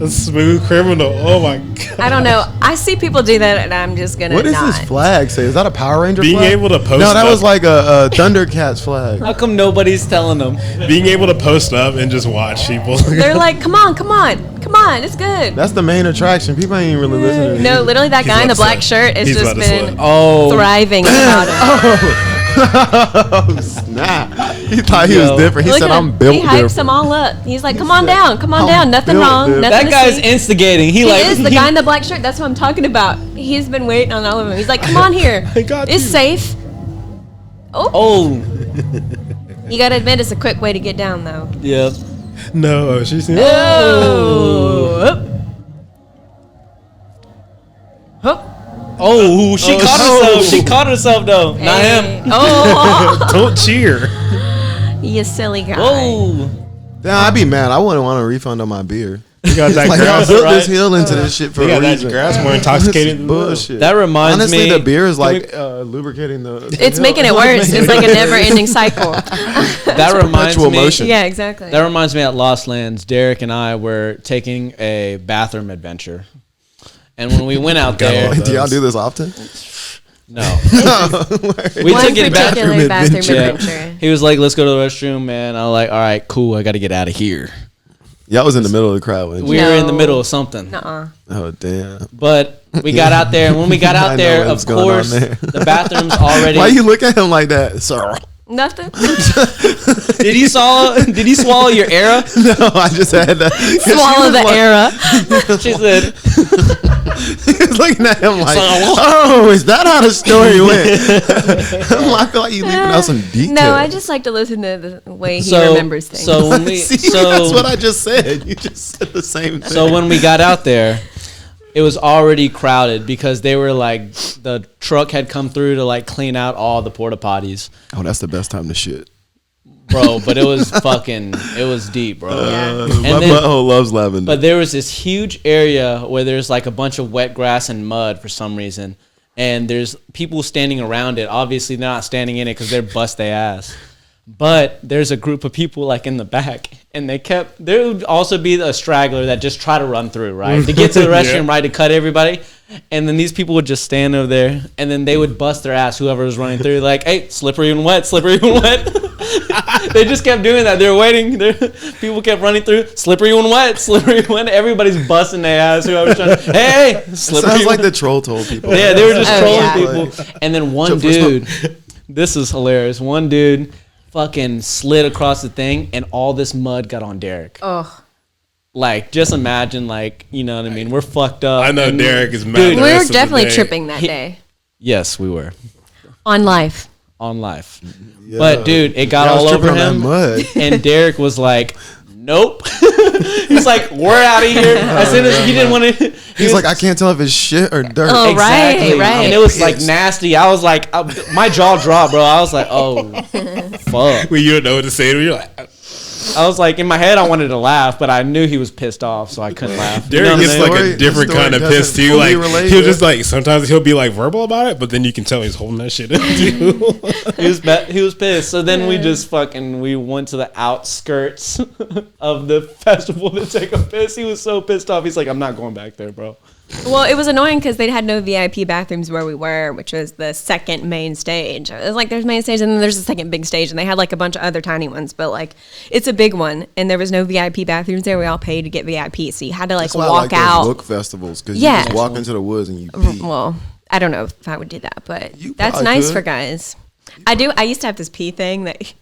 A smooth criminal. Oh my god. I don't know. I see people do that, and I'm just gonna. What does not. this flag say? Is that a Power Ranger Being flag? able to post No, that up, was like a Thundercats flag. How come nobody's telling them? being able to post up and just watch people. They're like, come on, it's good. That's the main attraction. People ain't even really listening. No, literally, that He's guy in the about to black slip. shirt has He's just about to been slip. Oh, thriving about it. Oh, snap. He thought he was different. He Look said, at I'm him. built He hypes different. them all up. He's like, come on down, nothing built wrong, different. nothing that guy's to see. instigating. He He like is the guy in the black shirt. That's what I'm talking about. He's been waiting on all of them. He's like, come on here. I got It's you. safe. Oh, Oh, you gotta admit, it's a quick way to get down, though. yeah. No, she's Oh. Oh. Oh, she caught herself. She caught herself though. Not Hey. him. Oh, Don't cheer. you silly guy. Whoa. Damn, I'd be mad. I wouldn't want a refund on my beer. You got that Like, I grass, built right? this hill into this shit for You a got that reason. grass more intoxicated than Bullshit. That reminds Honestly, me. the beer is like lubricating the It's hill. making it worse. It's like a never-ending cycle. That reminds perpetual me. motion. Yeah, exactly. That reminds me at Lost Lands, Derek and I were taking a bathroom adventure. And when we went out there, Do y'all do this often? no. We One took it back. particular bathroom Yeah. adventure. He was like, let's go to the restroom, man. I was like, all right, cool. I got to get out of here. Y'all was in the middle of the crowd. wasn't you? We were in the No. middle of something. Nuh-uh. Oh, damn. But we got out there. And when we got I out know there, what's of going on course, there. the bathroom's already. Why you look at him like that? Sir. Nothing. Did he swallow your era? No, I just had that. Swallow the era. She said, He was looking at him like, oh, is that how the story went? I feel like you leaving out some details. No, I just like to listen to the way he So- remembers things. so when we- See, so- that's what I just said. You just said the same thing. so when we got out there, it was already crowded because they were like, the truck had come through to like clean out all the porta potties. Oh, that's the best time to shit. Bro, but it was it was deep, bro. Yeah. My then- butthole loves lavender. But there was this huge area where there's like a bunch of wet grass and mud for some reason. And there's people standing around it. Obviously, they're not standing in it because they're bust their ass. But there's a group of people like in the back. And there would also be a straggler that just try to run through, right? To get to the restroom, right? To cut everybody. And then these people would just stand over there. And then they would bust their ass, whoever was running through. Like, hey, slippery and wet, slippery and wet. They just kept doing that. They were waiting. People kept running through. Slippery and wet, slippery and wet. Everybody's busting their ass. Whoever's trying to, hey, slippery Sounds and like wet. the troll told people. Yeah, they were just Oh, trolling yeah. people. And then one dude, this is hilarious. One dude fucking slid across the thing and all this mud got on Derek. Oh, Like, just imagine, like, you know what I mean? We're fucked up. I know And- Derek is mad. Dude, the we rest were of the definitely day. tripping that day Yes, we were. on life. On life. But, dude, it got Y'all was all over tripping on him. that mud. And Derek was like, nope. He's like, we're out of here. As soon as he didn't want to. He's like, I can't tell if it's shit or dirt. Oh, Exactly. right. And it was like Pissed. nasty. I was like, my jaw dropped, bro. I was like, oh, fuck. When you don't know what to say to him, you're like, I was like, in my head, I wanted to laugh, but I knew he was pissed off, so I couldn't laugh. You know Derek what I gets mean? like Story- a different the story kind of doesn't pissed too. fully Like relate he'll to just like sometimes he'll be like verbal about it, but then you can tell he's holding that shit in too. He was pissed. So then we went to the outskirts of the festival to take a piss. He was so pissed off. He's like, I'm not going back there, bro. Well, it was annoying because they had no VIP bathrooms where we were, which was the second main stage. It was like there's main stage and then there's the second big stage, and they had like a bunch of other tiny ones, but like it's a big one, and there was no VIP bathrooms there. We all paid to get VIP, so you had to like That's why I walk like those out. book festivals because Yeah. you just walk into the woods and you pee. Well, I don't know if I would do that, but You that's probably nice could. for guys. I used to have this pee thing that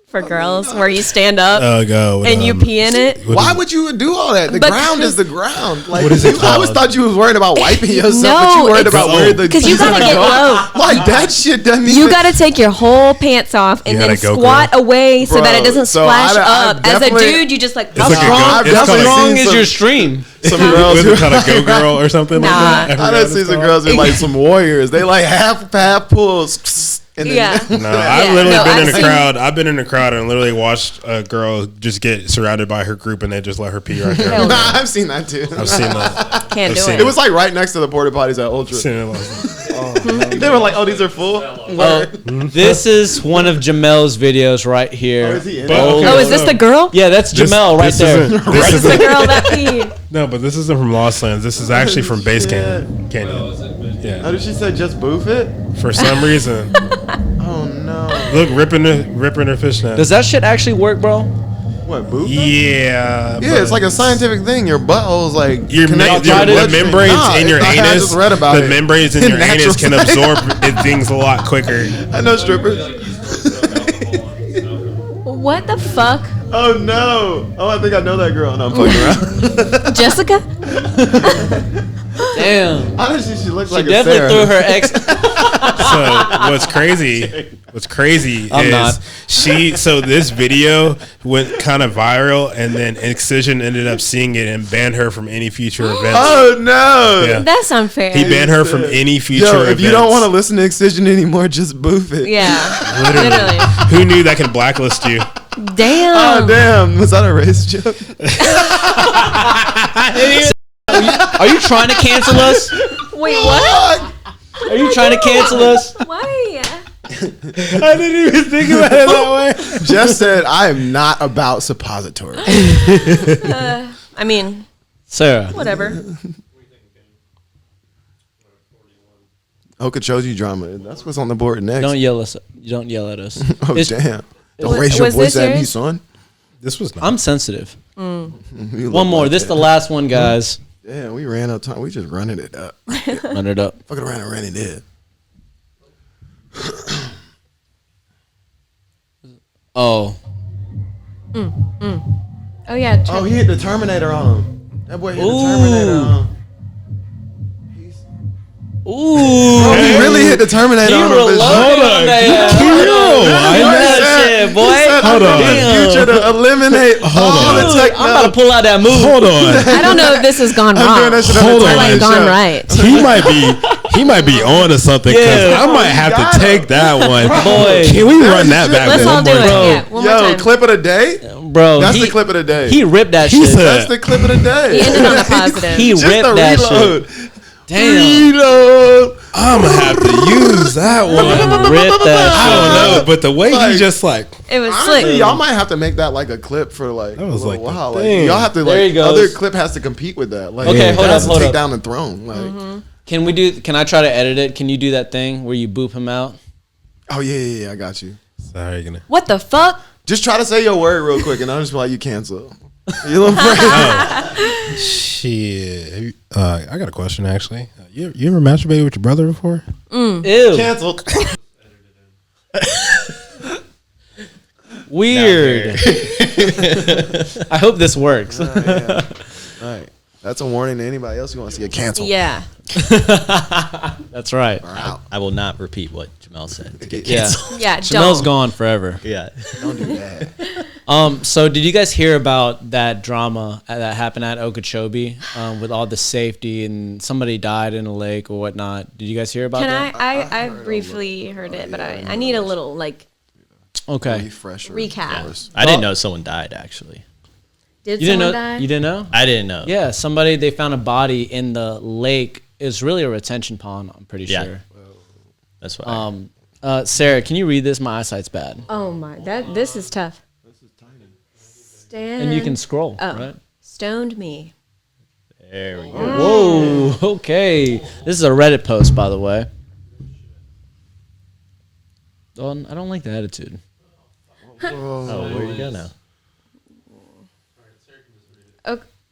for girls where you stand up Go and you pee in it. Why would you do all that? The But- ground is the ground. Like, What is it I always called? thought you was worried about wiping yourself, No, but you worried it's- about where the Because you gotta get low. Like that shit doesn't You even. got to take your whole pants off and You then gotta go, squat girl. away so that it Bro, doesn't so splash I've up. As a definitely- dude, you just like, It's like a strong- go- I've it's How definitely called- strong seen is some- your stream? some Was girls it who called a go girl or something Nah. like that? I done seen some girls with like some warriors. They like half pulls. And then, Yeah. No, I've Yeah. literally No, been I've in a seen- crowd. I've been in a crowd and literally watched a girl just get surrounded by her group and they just let her pee right there. Hell no. I've seen that too. I've seen that. Can't I've do seen it. It was like right next to the porta potties at Ultra. Seen it like, They were like, "Oh, these are full." Oh, this is one of Jamel's videos right here. Oh, is he in But- it? okay, Oh, is this the girl? Yeah, that's Jamel right this there. Isn't, this This is the isn't, girl that peed. no, but this isn't from Lost Lands. This is actually from Base Shit. Canyon. How Yeah. did she say just boof it? For some reason. Oh no. Look, ripping her fishnet. Does that shit actually work, bro? What boof? Yeah. Yeah, it's like a scientific thing. Your butthole's like Your, connected your, to the bloodstream. membranes Nah, in your I anus. just read about the it. membranes in your Natural anus can science. absorb things a lot quicker. I know strippers. What the fuck? Oh no. Oh, I think I know that girl. No, I'm fucking around. Jessica? Damn. Honestly, she looks She like a definitely Sarah. threw her ex. So what's crazy I'm is not. so this video went kind of viral and then Excision ended up seeing it and banned her from any future events. Oh no. Yeah. That's unfair. He banned her from any future Yo, events. if you don't want to listen to Excision anymore, just boof it. Yeah. Literally. Literally. Who knew that can blacklist you? Damn. Oh damn. Was that a race joke? Are you trying to cancel us? Wait, what? Are you trying to cancel us? Why? I didn't even think about it that way. Jeff said, "I am not about suppository." I mean, Sarah. whatever. Okeechobee drama. That's what's on the board next. Don't yell us. You don't yell at us. Oh It's- damn! Don't Was- raise your was voice this at me, yours? son. This was not. I'm sensitive. You One look more. like This that. the last one, guys. Yeah, we ran out of time. We just running it up. Run it up. Fucking around and ran it in. Oh. Oh, yeah. Oh, he hit the Terminator on him. That boy hit the Terminator on him. Ooh. Oh, he really hit the Terminator He on him. reloaded on that. That shit, boy. Hold on. The future to eliminate all the Dude, techno. I'm about to pull out that move. Hold on. I don't know if this has gone I'm doing wrong. that shit on Hold the on. Or like Tonight gone Show. right. He might be on to something because Yeah. I might have got to him. take that one. Boy. Can we run that back Let's one all do more it. time? Yeah, one more Yo, time. clip of the day? Bro, That's the clip of the day. He ripped that He shit. said- That's the clip of the day. He ended on a positive. He Just ripped the that reload. shit. Damn. Reload. I'm gonna have to use that one. Ripped that I shit. don't know, but the way Like- he just like It was Honestly, slick. y'all might have to make that like a clip for like That was a like little the while. Like, thing. y'all have to There like he goes. other clip has to compete with that. Like, Okay, that hold has up, to hold take up. down the throne. Like, Can I try to edit it? Can you do that thing where you boop him out? oh yeah, I got you. sorry, gonna. What the fuck? Just try to say your word real quick, and I'll just be like, you cancel. You little friend. Shit. Have you- I got a question actually. You ever masturbated with your brother before? Ew. Canceled. Weird. I hope this works. Yeah. Right. That's a warning to anybody else who wants to get canceled. Yeah. That's right. We're out. I will not repeat what Jamel said. To get Yeah. canceled. Yeah, Jamel's don't. gone forever. Yeah. Don't do that. So did you guys hear about that drama that happened at Okeechobee with all the safety and somebody died in a lake or whatnot? Did you guys hear about Can that? I briefly heard it, but I need a little like Okay. Refresher. recap. I didn't know someone died actually. Did You didn't someone know? die? You didn't know? I didn't know. Yeah, they found a body in the lake. It's really a retention pond, I'm pretty Yeah. sure. That's why. Sarah, can you read this? My eyesight's bad. Oh my, this is tough. This is tiny. And you can scroll, Oh. right? Stoned me. There we go. Whoa, okay. This is a Reddit post, by the way. Oh, I don't like the attitude. Oh, where you go now?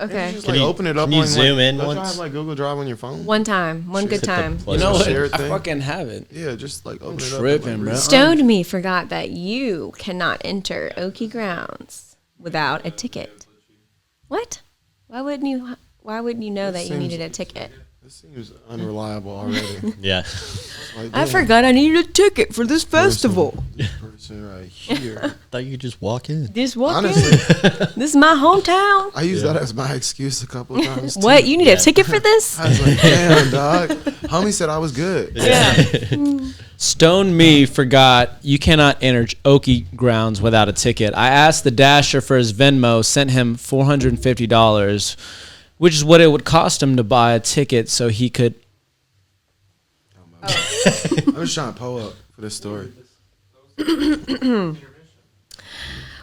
Okay. Just Can like you- open it up can you on zoom like, in don't you once? have like Google Drive on your phone? One time. One good time. plus You know what? Share I thing? fucking have it. Yeah, just like open it up. and, Tripping, like, bro. Stoned me forgot that you cannot enter Okie grounds without a ticket. What? Why wouldn't you know that you seems- needed a ticket? This seems unreliable already. Yeah. Like, I damn, forgot I needed a ticket for this festival. person right here. Thought you could just walk in. Just walk in. Honestly, This is my hometown. I use that as my excuse a couple of times. Too. What? You need a ticket for this? I was like, damn, dog. Homie said I was good. Yeah. Stone Me forgot you cannot enter Okie grounds without a ticket. I asked the dasher for his Venmo, sent him $450, which is what it would cost him to buy a ticket so he could. I was trying to pull up for this story.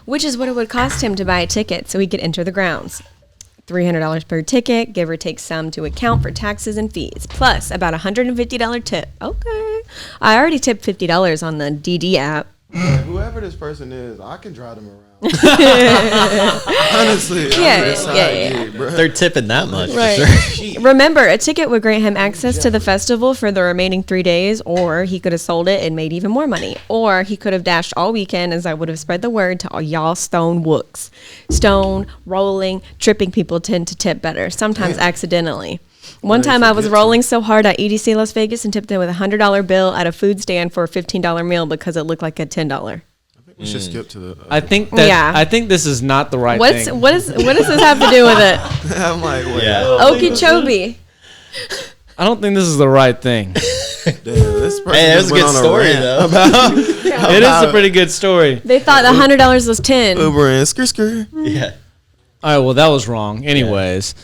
Which is what it would cost him to buy a ticket so he could enter the grounds. $300 per ticket, give or take some to account for taxes and fees, plus about $150 tip. Okay. I already tipped $50 on the DD app. Whoever this person is, I can drive them around. Honestly, Yeah. bro. They're tipping that much. Right. For sure. Remember, a ticket would grant him access to the festival for the remaining 3 days, or he could have sold it and made even more money, or he could have dashed all weekend, as I would have spread the word to all y'all stone wooks. Stone, rolling, tripping people tend to tip better, sometimes accidentally. One time I was rolling so hard at EDC Las Vegas and tipped in with a $100 bill at a food stand for a $15 meal because it looked like a $10. We should skip to the. I think that. Yeah. I think this is not the right What thing. does this have to do with it? I'm like, wait. Yeah. Okeechobee. I don't think this is the right thing. Damn, this person Hey, that was just a went good on story, rant though. about It is a pretty good story. They thought the $100 was 10. Uber and skr. Yeah. All right, well, that was wrong. Anyways,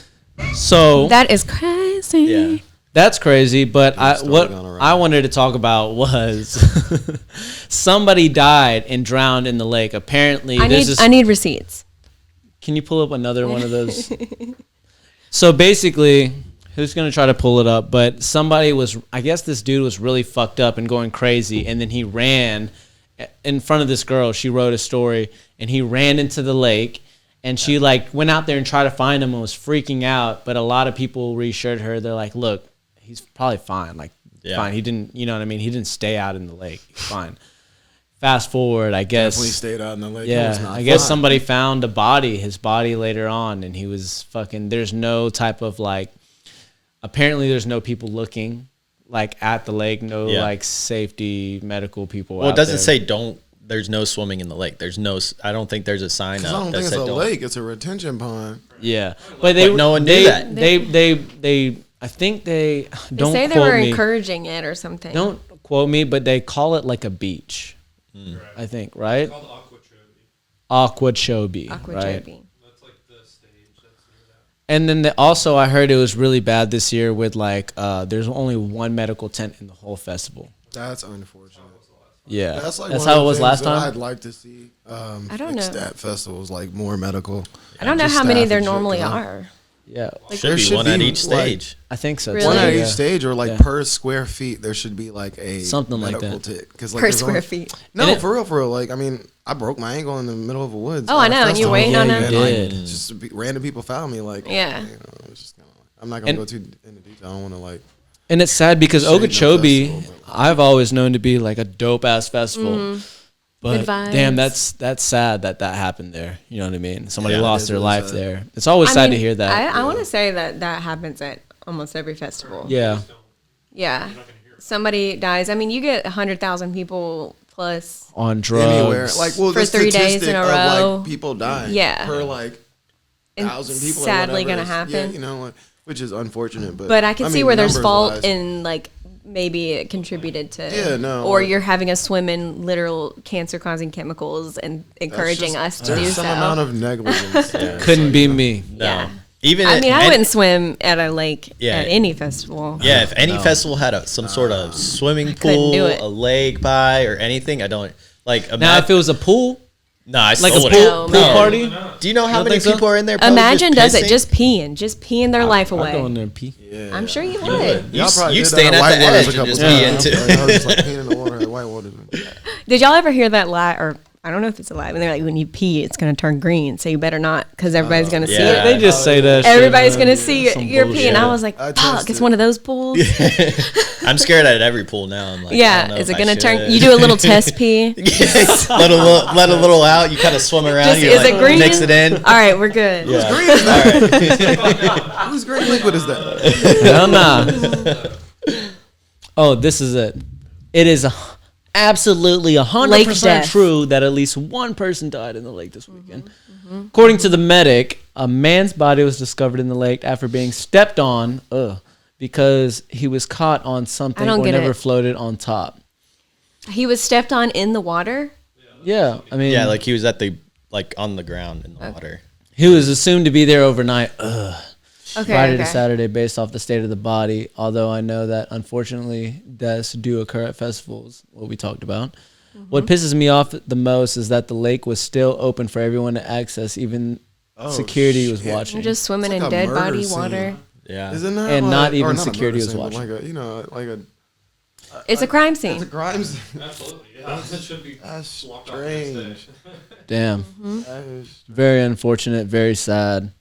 so That is crazy. Yeah. that's crazy. But what going around. I wanted to talk about was somebody died and drowned in the lake. Apparently, I need receipts. Can you pull up another one of those? So basically, who's going to try to pull it up? But somebody was, I guess this dude was really fucked up and going crazy. And then he ran in front of this girl. She wrote a story and he ran into the lake. And she like went out there and tried to find him and was freaking out. But a lot of people reassured her. They're like, look, he's probably fine. Like, fine. He didn't, you know what I mean? He didn't stay out in the lake. He's fine. Fast forward, I guess. Definitely stayed out in the lake. It was Yeah, not I guess fun. somebody found his body later on, and he was fucking. There's no type of like. Apparently, there's no people looking like at the lake. No like safety medical people. Well, it out doesn't there. say don't. There's no swimming in the lake. There's no. I don't think there's a sign 'Cause up I don't that think it's said a don't. lake. It's a retention pond. Yeah, but they. But no one knew they, that. They. I think they. They Don't say they quote were me. encouraging it or something. Don't quote me, but they call it like a beach. I think right. Called Aquachobi. Aquachobi. Right. Aquachobi. That's like the stage that's near that. And then also, I heard it was really bad this year with like, there's only one medical tent in the whole festival. That's unfortunate. Yeah, That's like that's one of how it the was things last that time. I'd like to see. I don't know. Stat festivals like more medical. I don't know Just how many staff there and shit, normally 'cause are. Yeah, Should there be should one at be, each like, stage. I think so. Really? One at Yeah. each stage, or like Yeah. per square feet, there should be like a Something like medical that. tit. 'Cause, like, Per there's square only- feet. No, And it- for real. Like, I mean, I broke my ankle in the middle of a woods. Oh, I at a know, and you festival, waiting on Yeah, it? you and, did. just random people found me. Like, Yeah. you know, it was just kinda like, I'm not gonna And- go too into detail. I don't want to like. And it's sad because Shade no Okeechobee, festival, but- I've always known to be like a dope ass festival. But Good vibes. damn, that's sad that happened there. You know what I mean? Somebody Yeah, it lost is their really life sad. there. It's always sad to hear that. I want to say that happens at almost every festival. Yeah. Yeah. Somebody dies. I mean, you get 100,000 people plus. On drugs. Anywhere, like, well, For the 3 days in statistic a of, row. like, people dying. Yeah. Per like And 1,000 people. or sadly whatever gonna is- happen. Yeah, you know, like, which is unfortunate. But I can see mean, where there's fault numbers-wise, in like maybe it contributed to. Yeah, no, Or like- you're having us swim in literal cancer-causing chemicals and that's encouraging just- us to there's do some so. amount of negligence. there. Couldn't be me. No. Yeah. Even I mean, I and- wouldn't swim at a lake Yeah. at any festival. Yeah, if any festival had some sort of swimming couldn't pool, do it. a lake by, or anything, I don't like. Now, if it was a pool, nah, I like a still pool, wouldn't. pool No. party, Do you know how don't many think so? people are in there? probably Imagine does it pissing? just peeing their life I'd go in away. there and pee. Yeah. I'm sure you would. You probably you did that stand at at the Whitewaters edge a and couple just times. be into Like, I was just like peeing in the water at Whitewaters. Did y'all ever hear that lie? Or I don't know if it's alive. And they're like, when you pee, it's going to turn green. So you better not, because everybody's going to see yeah. it. They just say that. Everybody's shit, going man. to see Some your pee. bullshit. And I was like, I fuck, tested. it's one of those pools. I'm scared at every pool now. I'm like, I don't Yeah. know Is if it I going to turn? should. You do a little test pee. let a little out. You kind of swim around. Just, You is it green? mix it in. All right, we're good. Yeah. Green is that? Whose green liquid is that? Hell nah. Oh, this is it. It is absolutely Lake 100% death. true that at least one person died in the lake this weekend. According to the medic, a man's body was discovered in the lake after being stepped on because he was caught on something don't or get never it. floated on top. He was stepped on in the water. Yeah, I mean, Yeah, like he was at the on the ground in the water. he was assumed to be there overnight. Okay. Friday to okay. Saturday based off the state of the body, although I know that unfortunately deaths do occur at festivals, what we talked about. What pisses me off the most is that the lake was still open for everyone to access, even security was watching. I'm just swimming It's in like a dead murder body scene. water. Yeah. Isn't that And like, not even or a security murder was scene, but watching. Like a, you know, like a It's a crime scene. it's a crime scene. Absolutely, yeah. It should be That's blocked off the next day. strange. Damn. That is- Very unfortunate, very sad.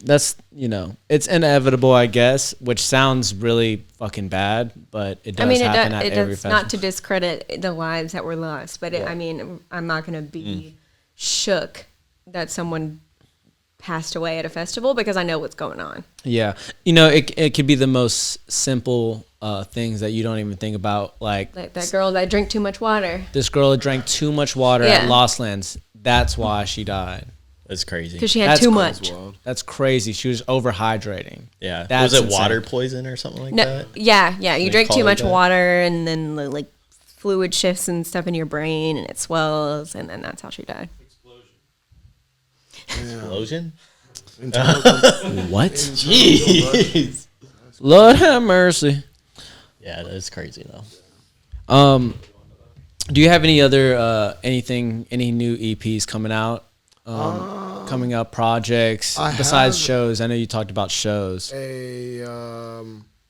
That's, it's inevitable, I guess, which sounds really fucking bad, but it does happen at every does festival. not to discredit the lives that were lost, but I mean, I'm not going to be shook that someone passed away at a festival because I know what's going on. Yeah. It could be the most simple things that you don't even think about, like Like that girl that drank too much water. this girl had drank too much water at Yeah. Lost Lands. That's why she died. That's crazy. Because she had That's too crazy. much. That's crazy. She was overhydrating. Yeah. That's was it insane. water poison or something like No, that? yeah. You They drink call too it much that? water, and then like fluid shifts and stuff in your brain, and it swells, and then that's how she died. Explosion? What? Jeez. Lord have mercy. Yeah, that's crazy though. Do you have any other any new EPs coming out? Coming up projects I besides have- shows? I know you talked about shows.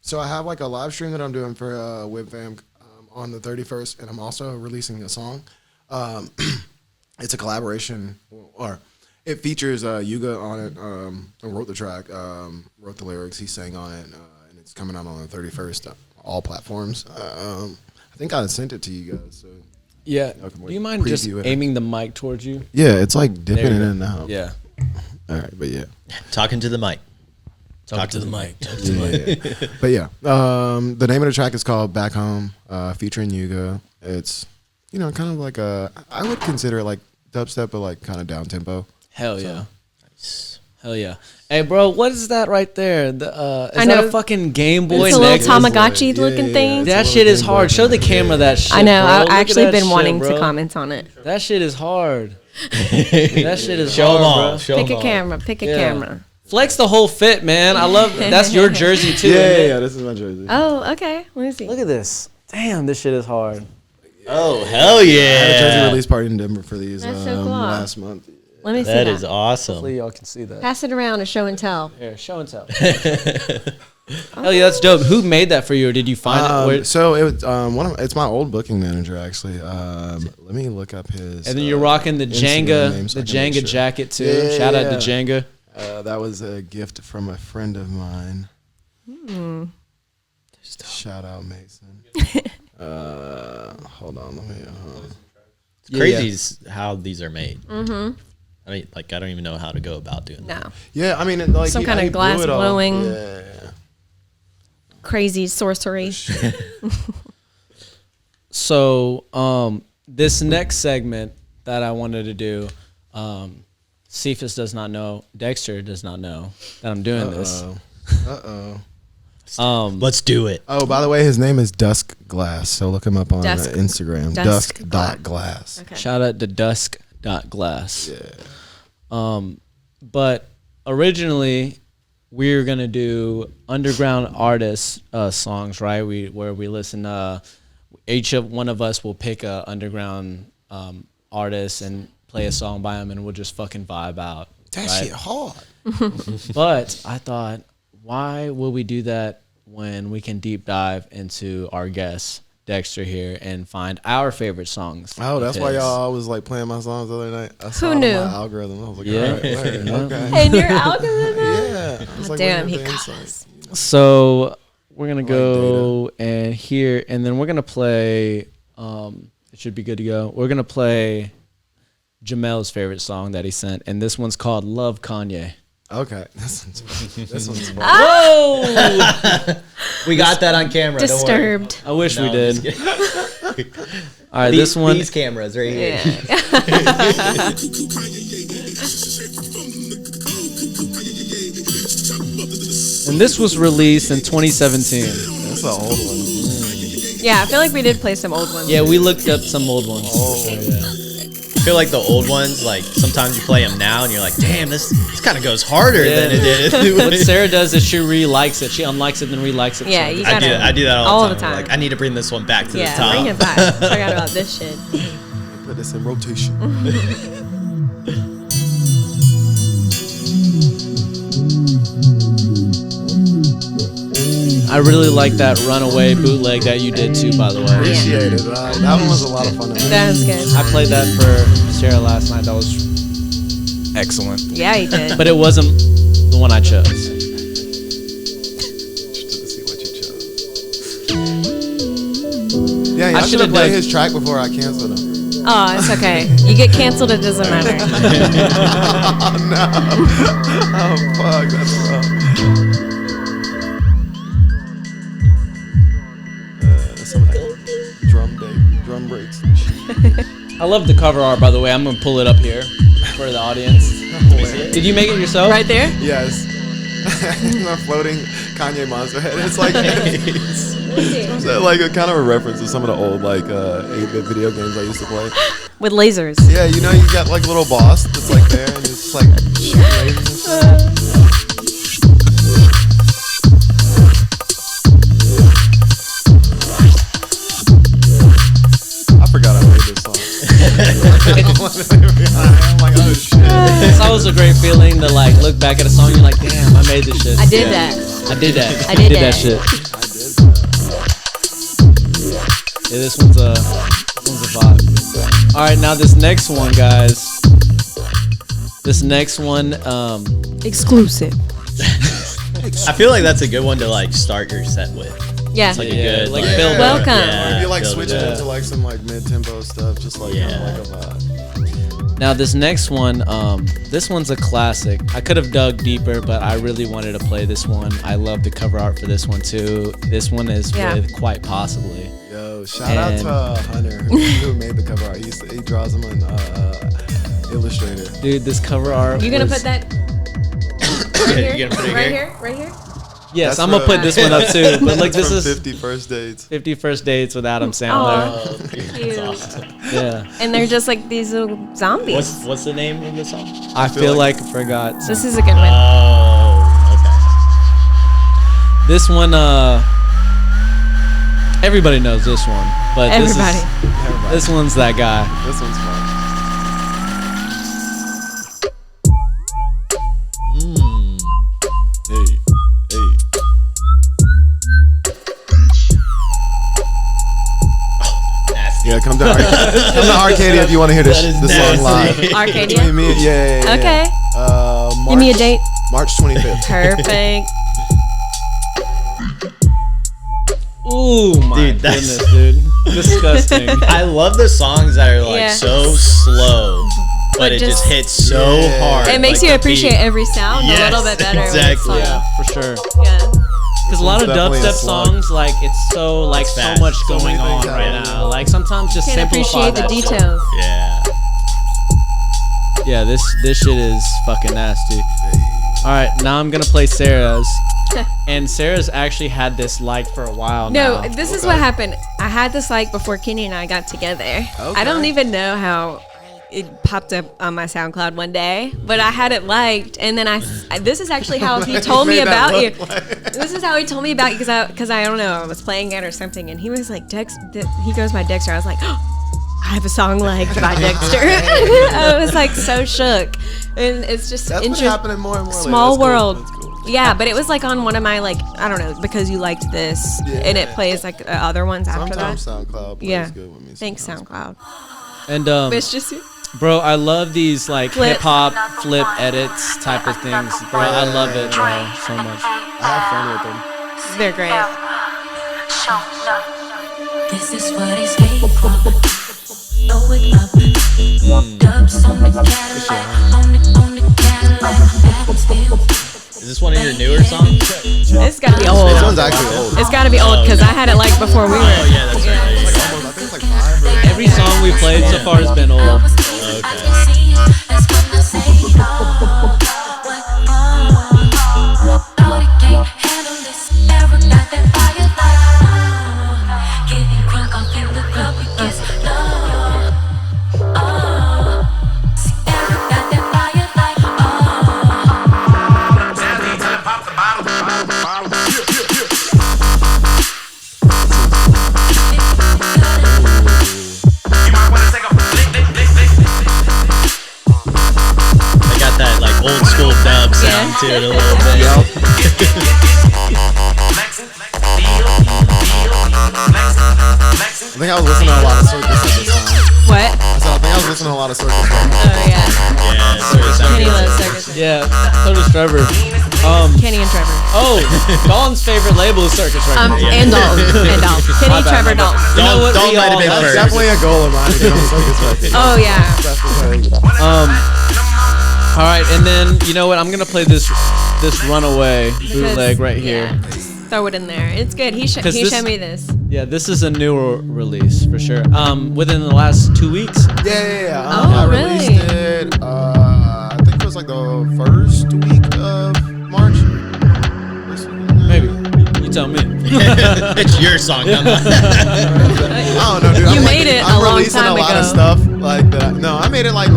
So I have like a live stream that I'm doing for WebFam on the 31st, and I'm also releasing a song. It's a collaboration, or it features Yuga on it. I wrote the track, wrote the lyrics. He sang on it, and it's coming out on the 31st, all platforms. I think I sent it to you guys. So Yeah. can Do you mind just preview it. aiming the mic towards you? yeah, it's like dipping There you in go. and out. Yeah. All right, but yeah. Talking to the mic. Talk to the mic. Yeah. But yeah, the name of the track is called Back Home, featuring Yuga. It's, kind of like I would consider it like dubstep, but like kind of down tempo. Hell yeah. Hell yeah. Hey, bro, what is that right there? Is I that know. a fucking Game Boy It's a little necklace? Tamagotchi Yeah, looking yeah, thing. it's a That little shit is Game Boy hard. Show the thing. camera that shit. I know. Bro. I've Look at actually that been shit, wanting bro. to comment on it. That shit is hard. That shit is Show hard, them all. bro. Show Pick 'em a all. camera. Pick a Yeah. camera. Flex the whole fit, man. I love that's your jersey too. isn't it? This is my jersey. Oh, okay. Let me see. Look at this. Damn, this shit is hard. Oh, hell I had a jersey yeah. release party in Denver for these That's so cool. last month. Let me see That that. is awesome. Hopefully y'all can see that. Pass it around to show and tell. Here, show and tell. Hell yeah, that's dope. Who made that for you, or did you find it? Where, So it was it's my old booking manager actually. Let me look up his. and then you're rocking the Instagram Jenga, name so the I can make Jenga sure. jacket too. Yeah, Shout out yeah. to Jenga. That was a gift from a friend of mine. Shout out Mason. Hold on, let me. It's crazy how these are made. Mm-hmm. I mean, I don't even know how to go about doing that. No. Yeah, I mean, like Some he- kind of he blew glass it off. blowing. Yeah. Crazy sorcery. So, this next segment that I wanted to do, Cephas does not know, Dexter does not know that I'm doing this. Let's do it. Oh, by the way, his name is Dusk Glass, so look him up on Dusk- Instagram. Dusk Dusk.glass. Okay. Shout out to dusk.glass. But originally we were gonna do underground artists songs, right? Where we listen. Each of one of us will pick a underground artist and play a song by him, and we'll just fucking vibe out. That right? shit hard. But I thought, why will we do that when we can deep dive into our guests Dexter here and find our favorite songs. Oh, that's of why his. y'all was like playing my songs the other night. I saw Who it on knew? my algorithm. I was like, Yeah. all right, word, Yeah. okay. And your algorithm. Yeah. I was like, Damn, wait, he the got insight. us. So we're gonna go and here, and then we're gonna play. It should be good to go. We're gonna play Jamel's favorite song that he sent, and this one's called "Love Kanye." Okay. This one's fun. Ah! We got that on camera. Disturbed. I wish Don't we worry. did. No, I'm just kidding. All right, this one. These cameras right here. Yeah. And this was released in 2017. That's an old one. Yeah, I feel like we did play some old ones. Yeah, we looked up some old ones. I feel like the old ones, like sometimes you play them now and you're like, damn, this kind of goes harder than it did. What Sarah does is she re-likes it. She unlikes it, then re-likes it. Yeah, So- you I gotta. do that all the time. time. Like, I need to bring this one back to the Yeah, top. bring it back. Forgot about this shit. Put this in rotation. I really like that Runaway bootleg that you did too, by the way. Appreciate it. That one was a lot of fun. That was good. I played that for Sarah last night. That was excellent. Yeah, you did. But it wasn't the one I chose. To see what you chose. Yeah, I should should've have played done- his track before I canceled him. Oh, it's okay. You get canceled, it doesn't matter. Oh no! Oh fuck, that's rough. Some of that drum breaks and shit. I love the cover art, by the way. I'm going to pull it up here for the audience. Did you make it yourself? Right there? Yes. A floating Kanye monster head. It's like it's like a kind of a reference to some of the old like 8-bit video games I used to play. With lasers. Yeah, you know you got like a little boss that's like there and it's like shooting lasers and stuff. I forgot I made this song. I'm like, oh shit. It's always a great feeling to like look back at a song and you're like, damn, I made this shit. I did that. I did that. I did that that. shit. I did that. Yeah, this one's a vibe. All right, now this next one, guys. This next one, Exclusive. I feel like that's a good one to like start your set with. Yeah. It's like a Yeah, good like like, build up. Welcome. Yeah, If you like build switch it it up. into like some like mid-tempo stuff, just like kind of like a vibe. now this next one, this one's a classic. I could have dug deeper, but I really wanted to play this one. I love the cover art for this one too. This one is Yeah. with Quite Possibly. Yo, shout out to Hunter who made the cover art. He draws them on Illustrator. Dude, this cover art. You gonna was- put that right You here? gonna put it Right here? here? Right here? Yes, That's I'm gonna from- put this one up too. But like this From is 50 First Dates. 50 First Dates with Adam Sandler. Oh, dude, that's Cute. awesome. Yeah. And they're just like these little zombies. What's the name of the song? I feel like I forgot. This is a good one. Oh, okay. This one, everybody knows this one, but Everybody. this one's that guy. This one's fun. Hey, hey. Nasty. Yeah, come to Arcadia if you want to hear this That is this song live. nasty. Arcadia? Between me and- yeah. Okay. March, Give me a date. March 25th. Perfect. Ooh my Dude, that's- goodness, dude, disgusting. I love the songs that are like Yeah. so slow, but But it just- just hits so Yeah. hard. It makes like you the appreciate beat. every sound a Yes, little bit better. exactly. When it's Yeah, slow. for sure. Yeah. Because a lot of definitely a dubstep slug. songs, like it's so Fast. much So going many on things right happening. now. Like sometimes just Can't simplify appreciate the that shit. details. Yeah. Yeah, this shit is fucking nasty. All right, now I'm gonna play Sarah's, and Sarah's actually had this like for a while No, now. this is what happened. I had this like before Kenny and I got together. I don't Okay. even know how it popped up on my SoundCloud one day, but I had it liked, and then this is actually how he told me Made that about you. look like- This is how he told me about you because I don't know, I was playing it or something, and he was like, he goes by Dexter. I was like, oh, I have a song liked by Dexter. I was like so shook, and it's just That's what's interesting. happening more and more. lately. Small That's cool. world. That's cool. Yeah, but it was like on one of my like I don't know because you liked this, and it plays like other ones after that. Sometimes SoundCloud plays good with me. Thanks sometimes. SoundCloud. And It's just you. bro, I love these like Flip. hip hop flip edits type of things, bro. I love it, bro, so much. I have fun with them. They're great. This is what he's made for. Throw it up. Dubs on the Cadillac. On the Cadillac. Is this one of your newer songs? It's gotta be old. This one's actually old. It's gotta be old because I had it like before we were. Oh yeah, that's right. It's like almost, I think it's like 5 or Every song we played so far has been old. They got that like old school dub sound to it a little bit. I think I was listening to a lot of circus at this time. What? So I think I was listening to a lot of circus. Oh yeah. Yeah, so it sounds Kenny good. loves circus. Yeah, so does Trevor. Kenny and Trevor. Oh, Dawn's favorite label is Circus Records. And Dalton. And Dalton. Kenny, Trevor, Dalton. You know what? Dawn We might have all been love- first. Definitely a goal of mine to get on circus records. Oh yeah. Definitely. All right, and then you know what? I'm gonna play this Runaway bootleg right here. Yeah. Throw it in there. It's good. He 'Cause this- showed me this. Yeah, this is a newer release for sure. Within the last 2 weeks. Yeah. Oh, I really? released it, I think it was like the first week of March. Maybe. You tell me. It's your song, not mine. I don't know, dude. You I'm made it I'm a long releasing time a lot ago. of stuff like that. No, I made it like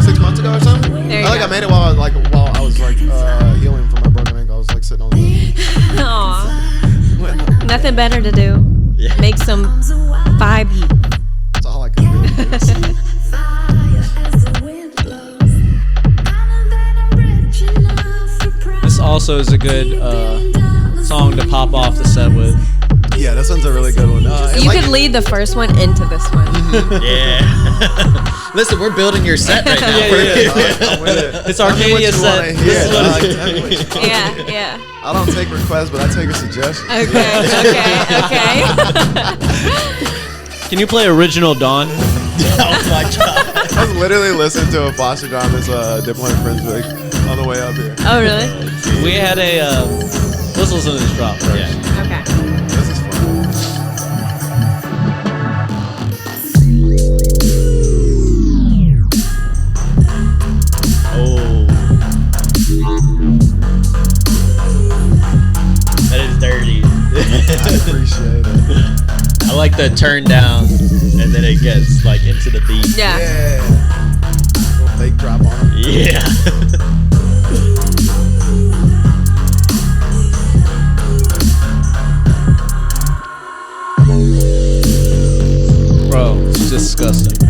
6 months ago or something. There you I go. made it while I was healing from my broken ankle. I was like sitting on the Aw. Nothing better to do. Yeah. Make some vibe heat. That's all I could do. This also is a good song to pop off the set with. Yeah, this one's a really good one. You could lead the first one into this one. Yeah. Listen, we're building your set right now. I'm with it. It's Arcadia set. This is what it's- Yeah. I don't take requests, but I take a suggestion. Okay. Can you play original Dawn? Oh my god. I was literally listening to a Foster Dramas Diplo and Friends week on the way up here. Oh, really? We had a. Let's listen to this drop first. Yeah. Okay. This is fun. Oh. That is dirty. I appreciate it. I like the turn down and then it gets like into the beat. Yeah. Yeah. Little fake drop on it. Yeah. Bro, it's disgusting. I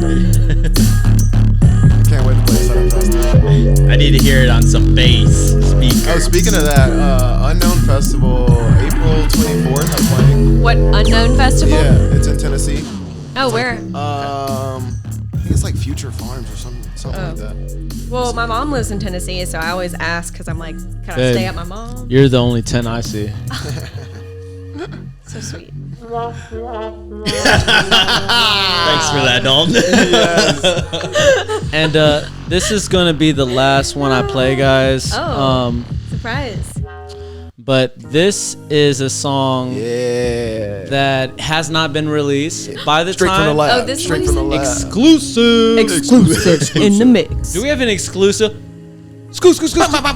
can't wait to play Setup Festival. I need to hear it on some bass speaker. Oh, speaking of that, Unknown Festival, April 24th, I'm playing. What, Unknown Festival? Yeah, it's in Tennessee. Oh, where? I think it's like Future Farms or something like that. Well, my mom lives in Tennessee, so I always ask because I'm like, can I Babe. stay at my mom? You're the only 10 I see. So sweet. Thanks for that, Dalton. And this is gonna be the last one I play, guys. Oh. Surprise. But this is a song Yeah. that has not been released by the Straight from the time. lab. Oh, this Straight one's from the lab. Exclusive. Exclusive in the mix. Do we have an exclusive? Scoot. But by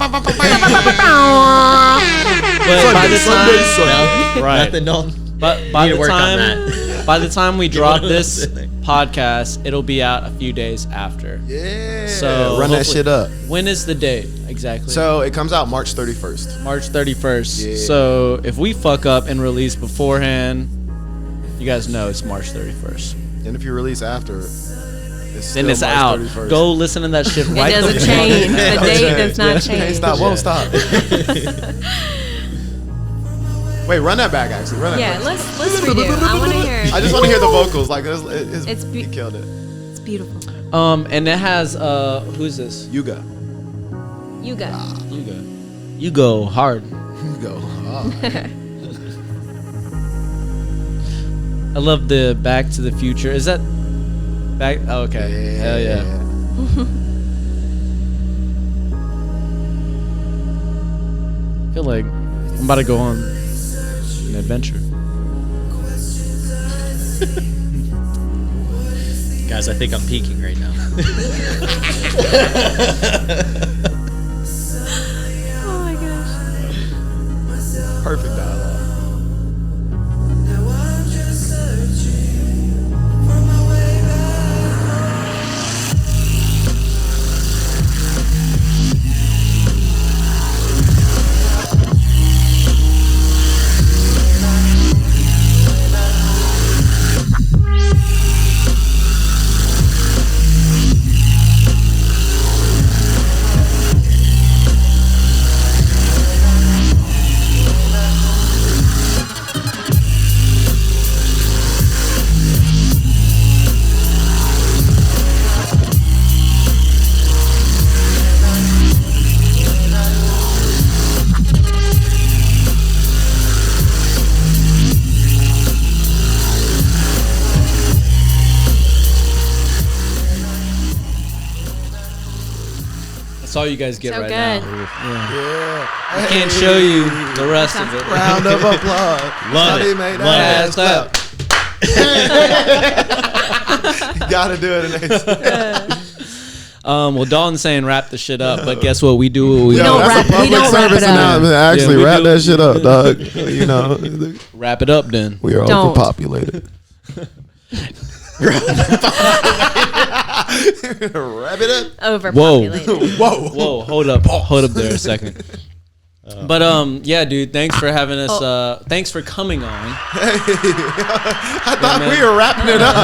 the time, right? Nothing, Dalton. But by Need to the work on time, that. by the time we drop one of this those things. podcast, it'll be out a few days after. Yeah. So run that hopefully- shit up. When is the date exactly? So it comes out March 31st. March 31st. Yeah. So if we fuck up and release beforehand, you guys know it's March 31st. And if you release after, then it's March out. 31st. Go listen to that shit right It the doesn't fuck change. The now. date does not Can't change. stop, won't stop. Wait, run that back. Actually, run that Yeah, back. let's redo. I want to hear. I just want to hear the vocals. Like He killed it. It's beautiful. And it has who's this? Yuga. You go. You go hard. Go. I love the Back to the Future. Is that back? Oh, okay. Hell yeah. I feel like I'm about to go on an adventure. Guys, I think I'm peaking right now. Oh my gosh. Perfect dialogue. That's all you guys get So right good. now. Yeah. I can't show you the rest of it. Round of applause. Love Somebody it. make Love that it. ass clap. Gotta do it. Well, Dalton's saying wrap the shit up, but guess what? We do what we We do. don't That's wrap- a public we don't wrap service it up. announcement. Actually, Yeah, we wrap do. that shit up, dog. You know, Wrap it up then. we are Don't. overpopulated. Wrap it up. Overpopulated. Whoa. Whoa, hold up there a second. But yeah, dude, thanks for having us. Thanks for coming on. I thought man. we were wrapping it up.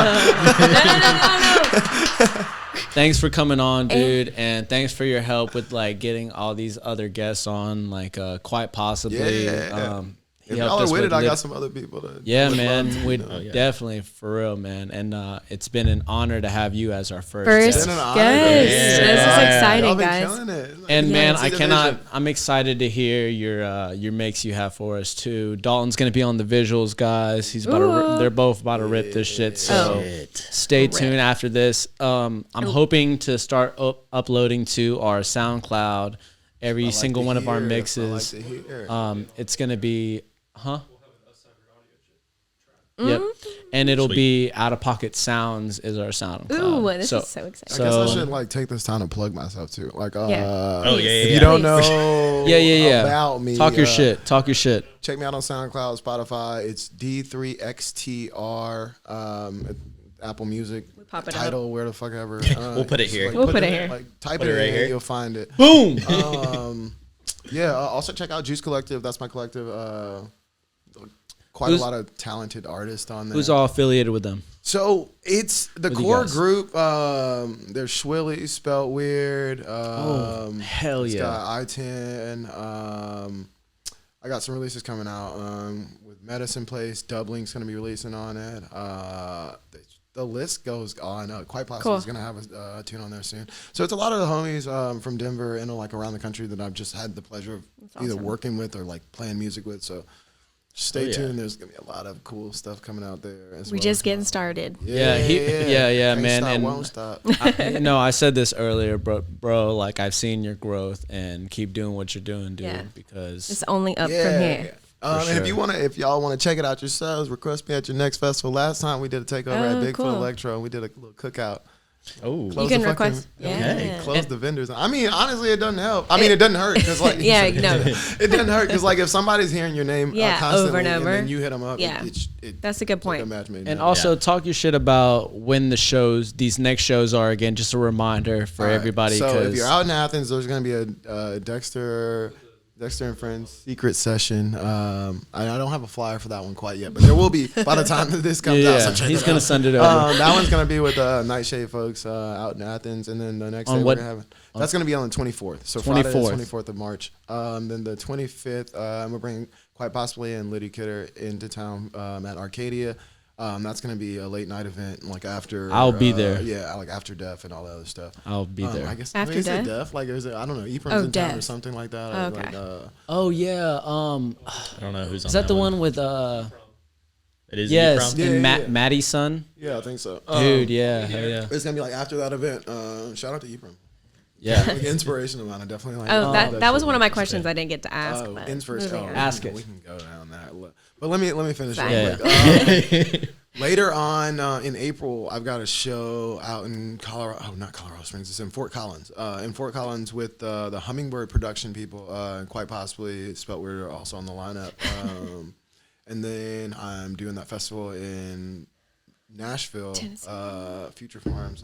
No. Thanks for coming on, dude, and thanks for your help with like getting all these other guests on, like quite possibly. Yeah. He If helped y'all are us with it, I Liv- got some other people to. Yeah, would man, love to, we you know. definitely for real, man, and it's been an honor to have you as our first. First guest. been an honor. guest. Yeah. This is Y'all exciting, been guys. killing it. Like, And you man, can I see the cannot. vision. I'm excited to hear your mix you have for us too. Dalton's gonna be on the visuals, guys. He's about to. They're both about to rip this shit. So stay tuned after this. I'm hoping to start uploading to our SoundCloud every single one of our mixes. It's gonna be, Yep, and it'll be Outta Pocket Sounds is our SoundCloud. Ooh, this is so exciting. I guess I So- should like take this time to plug myself too. Like, Oh, yeah, if yeah. you don't Please. know, Yeah. about me, Talk your shit. Talk your shit. Check me out on SoundCloud, Spotify. It's D3XTR. Apple Music. pop it Tidal, where the fuck ever. We'll put it here. We'll put it here. Like, type Put it it right in, here. you'll find it. Boom. Yeah. Also check out Juice Collective. That's my collective. Quite Who's- a lot of talented artists on there. Who's all affiliated with them? So it's the With you core guys? group. There's Schwilly, spelled weird. Hell It's yeah. got I-10. I got some releases coming out with Medicine Place. Dubling's going to be releasing on it. The list goes on. Quite possibly Cool. is going to have a tune on there soon. So it's a lot of the homies from Denver and like around the country that I've just had the pleasure of either working with or like playing music with. So stay tuned. There's going to be a lot of cool stuff coming out there. We just getting started. Yeah, Can't man, stop, and- won't stop. No, I said this earlier, bro. Like I've seen your growth, and keep doing what you're doing, dude. Yeah. Because It's only up from here. And if sure. if y'all want to check it out yourselves, request me at your next festival. Last time we did a takeover at Bigfoot cool. Electro, and we did a little cookout. Oh, Close can the fucking- request- yeah. Close the vendors. I mean, honestly, it doesn't help. I mean, it doesn't hurt because like Yeah, no. it doesn't hurt because like if somebody's hearing your name Yeah, constantly over and over. then you hit them up, Yeah. it, That's a good it's like point. match made in and heaven. also talk your shit about when the shows, these next shows are again. Just a reminder for All right. everybody. So if 'cause- you're out in Athens, there's going to be a Dexter Dexter and Friends secret session. I don't have a flyer for that one quite yet, but there will be by the time that this comes out. So check he's it gonna out. send it over. That one's gonna be with Nightshade folks out in Athens, and then the next On day what- we're having that's gonna be on the 24th. So 24th. Friday, the 24th of March. Then the 25th, I'm gonna bring quite possibly and Liddy Kidder into town at Arcadia. That's gonna be a late night event, like after. I'll be there. Yeah, like after Def and all that other stuff. I'll be there. I guess After is it Def? Def? Like is it? I don't know. Ephraim's Oh, in town or Def. something like that. Oh, Like, okay. Oh yeah. I don't know who's on Is that the one with It is Yes, Ephraim? Yeah, and yeah, yeah. Maddie's son. yeah, I think so. Dude, yeah, hell yeah. It's gonna be like after that event. Shout out to Ephraim. Yeah. Like inspiration of mine. I definitely like. Oh, that was shit. one of my questions I didn't get to ask. Oh, but inspiration. moving Oh, on. Ask we it. can- We can go down that. But let me finish. Fine. Real quick. Later on in April, I've got a show out in Colorado. Oh, not Colorado Springs. It's in Fort Collins. In Fort Collins with the Hummingbird production people, and quite possibly Spelt Weird are also on the lineup. And then I'm doing that festival in Nashville, Tennessee. Future Farms.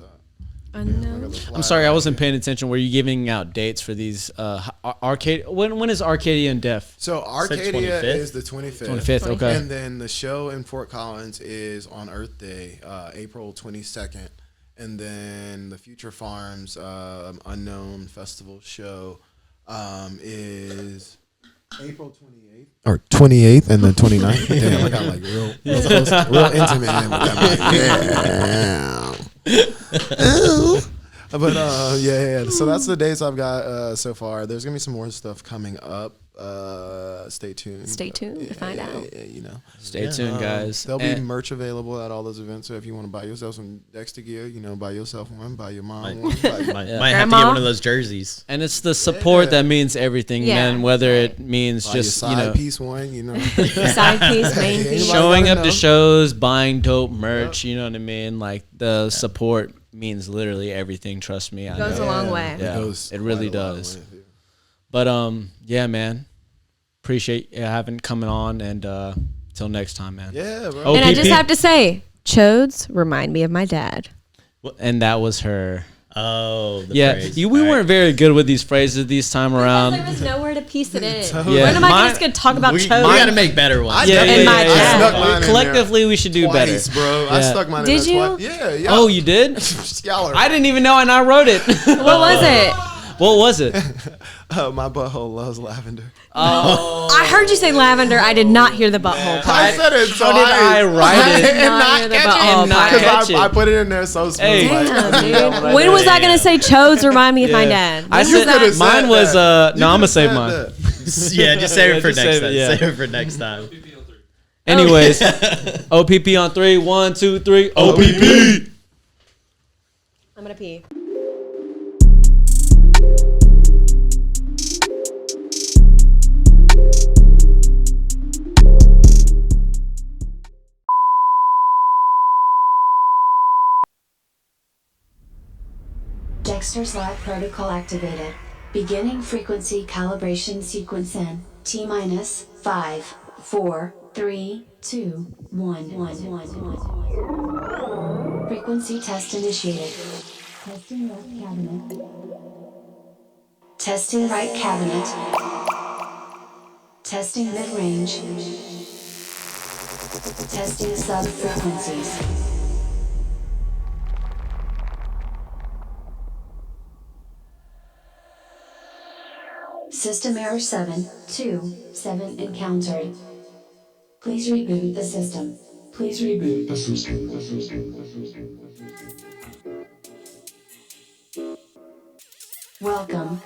Unknown. I'm sorry, I wasn't paying attention. Were you giving out dates for these arcade? When is Arcadia and Def? So Arcadia 25th? is the 25th. 25th. Okay. And then the show in Fort Collins is on Earth Day, April 22nd. And then the Future Farms Unknown Festival show is April 28th. Or 28th and then 29th. Damn, I got like real intimate. And But yeah. So that's the dates I've got so far. There's gonna be some more stuff coming up. Stay tuned. Stay tuned to find out. You know, Stay tuned, guys. there'll be And- merch available at all those events. So if you want to buy yourself some Dexter gear, buy yourself one, buy your mom Might, one. might Yeah. have to Grandma? get one of those jerseys. And it's the support that means everything, Yeah. man. Whether it means Buy just your side piece one. Side piece, main Anybody piece. showing gotta up to know. shows, buying dope merch. You know what I mean? Like the support means literally everything. Trust me. I Goes know. a long way. Yeah, goes it really quite a long does. way, yeah. But yeah, man. Appreciate you having coming on, and till next time, man. Yeah, bro. Oh, And I just PP. have to say, chodes remind me of my dad. And that was her. Oh, the Yeah, phrase. we All right. weren't very good with these phrases this time around. There was nowhere to piece it in. Yeah. When am I Mine- just going to talk about We chodes? got to make better ones. Yeah, And my dad. I stuck mine in there Collectively, we should do twice, better, bro. I Yeah. stuck mine Did in there you? twice. Yeah. Oh, you did? Y'all are I didn't even know, and I wrote it. What was it? What was it? my butthole loves lavender. I heard you say lavender. I did not hear the butthole part. I said it How did I write it? did not hear the butthole and not part. catch it? I put it in there so smooth. Hey. Damn, dude. When was I going to say chodes remind me of my dad? I When was said that? mine was no. I'm gonna save mine. Yeah, just save it for Just next save it, time. yeah. Save it for next time. Anyways, OPP on 3. 1, 2, 3. OPP. I'm going to pee. Dexter's Lab protocol activated. Beginning frequency calibration sequence in T minus 5, 4, 3, 2, 1. Frequency test initiated. Testing left cabinet. Testing right cabinet. Testing mid-range. Testing sub-frequencies. System error 727 encountered. Please reboot the system. Please reboot the system. Welcome.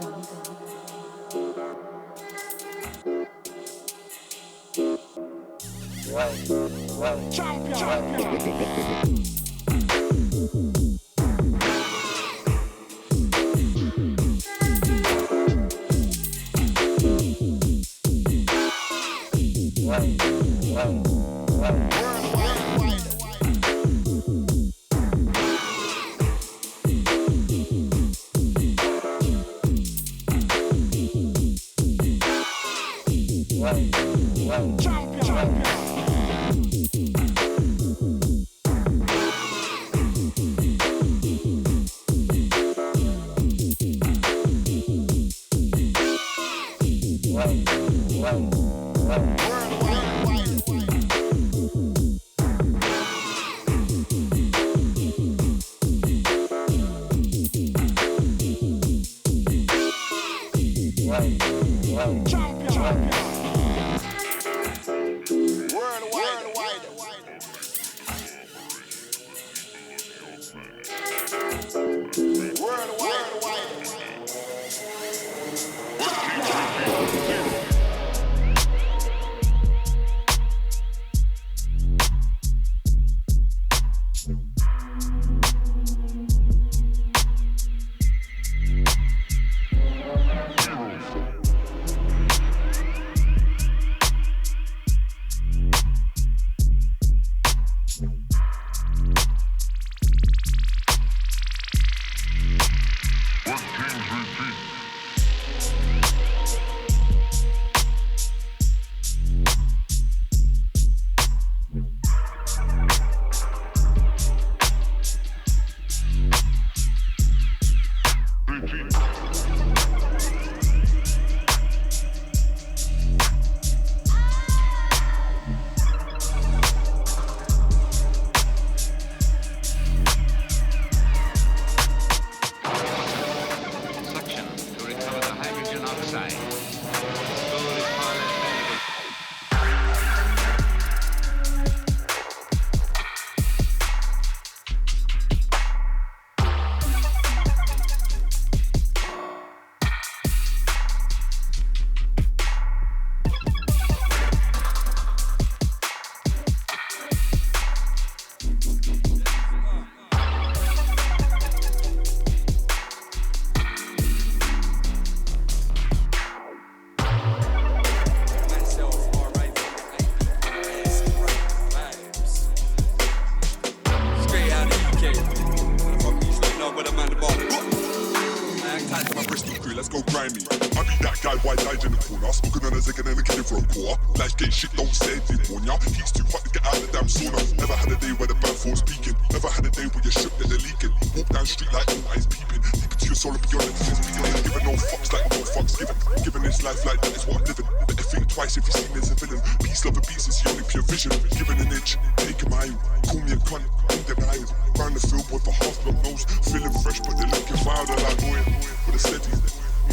grimy. I be that guy wide-eyed in the corner, smoking on a zig and then looking for a quarter. Life gate shit, don't say it, warn ya. Heat's too hot to get out of the damn sauna. Never had a day where the band falls peaking. Never had a day where you're shook that they're leaking. Walk down the street like all eyes peeping. Deep into your soul and beyond it, it's beyond it. Giving no fucks like no fucks given. Giving this life like that is what I'm living. Better think twice if you see me as a villain. Peace, love and peace is the only pure vision. Giving an inch, take a mile. Call me a cunt, in denial. Round the field with a half-block nose. Feeling fresh but they're looking wilder like boy. With a steady.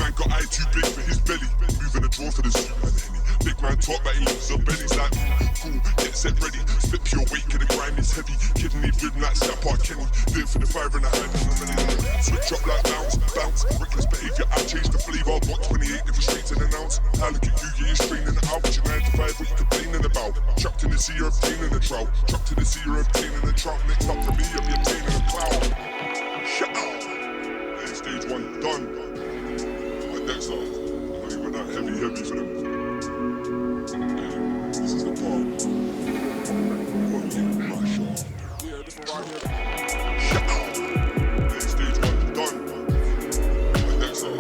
Man got eye too big for his belly. Moving a draw for the suit and Henny. Big man talk but he lives up belly's like cool, get set ready. Split pure weight, the grind is heavy. Kidney rhythm like Stampart Kenny. Do it for the fire in the hand and the money. Switch up like bounce, bounce. Reckless behaviour, I change the flavour. Got 28 different streets in an ounce. How look at you, yeah, you're straining it out. But you're 9 to 5, what you complaining about? Trapped in the sea, you're obtaining a trout. Trapped in the sea, you're obtaining a trout. Next up to me, I'll be obtaining a cloud. Shut up. Hey, stage 1 done. Next up, I know you went out heavy for them. This is the part. What you my shot. Yeah, this one right here. Shut up. Hey, stage 1 done. Next up, I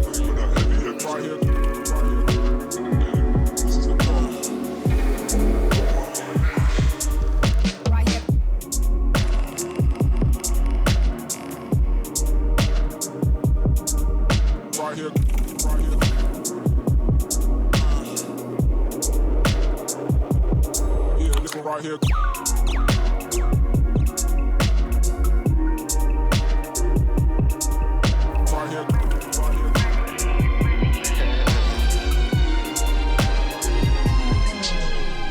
know you went out heavy right here. This is the part. Right here. Right here. Yeah, this one right here. Right here.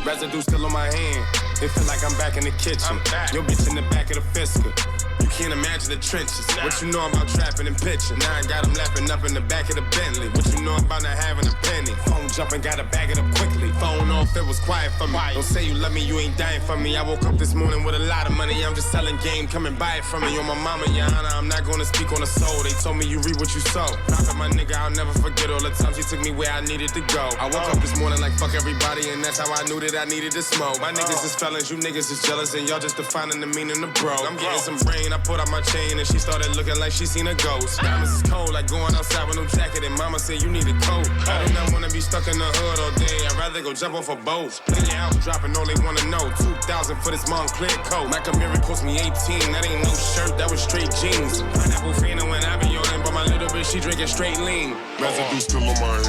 Residue still on my hand. It feel like I'm back in the kitchen. Your bitch in the back of the Fisker. You can't imagine the trenches. What you know about trapping and pitching? Now I got them lapping up in the back of the Bentley. What you know about not having a penny? Phone jumping, gotta bag it up quickly. Phone off, it was quiet for me. Don't say you love me, you ain't dying for me. I woke up this morning with a lot of money. I'm just selling game, come and buy it from me. On my mama, your honor, I'm not gonna speak on the soul. They told me you reap what you sow. Prophet, my nigga, I'll never forget all the times he took me where I needed to go. I woke up this morning like fuck everybody, and that's how I knew that I needed to smoke. My niggas is felons, you niggas is jealous, and y'all just defining the meaning of bro. I'm getting some brain, I put out my chain, and she started looking like she seen a ghost. Diamonds is cold, like going outside with no jacket, and mama said you need a coat. I do not wanna be stuck in the hood all day, I'd rather go jump off a boat. Play your album dropping, all they wanna know. 2,000 for this Montclair coat. My Camry cost me 18, that ain't no shirt, that was straight jeans. Pineapple Fina when I be on it, but my little bitch, she drinking straight lean. Residue still on my hand.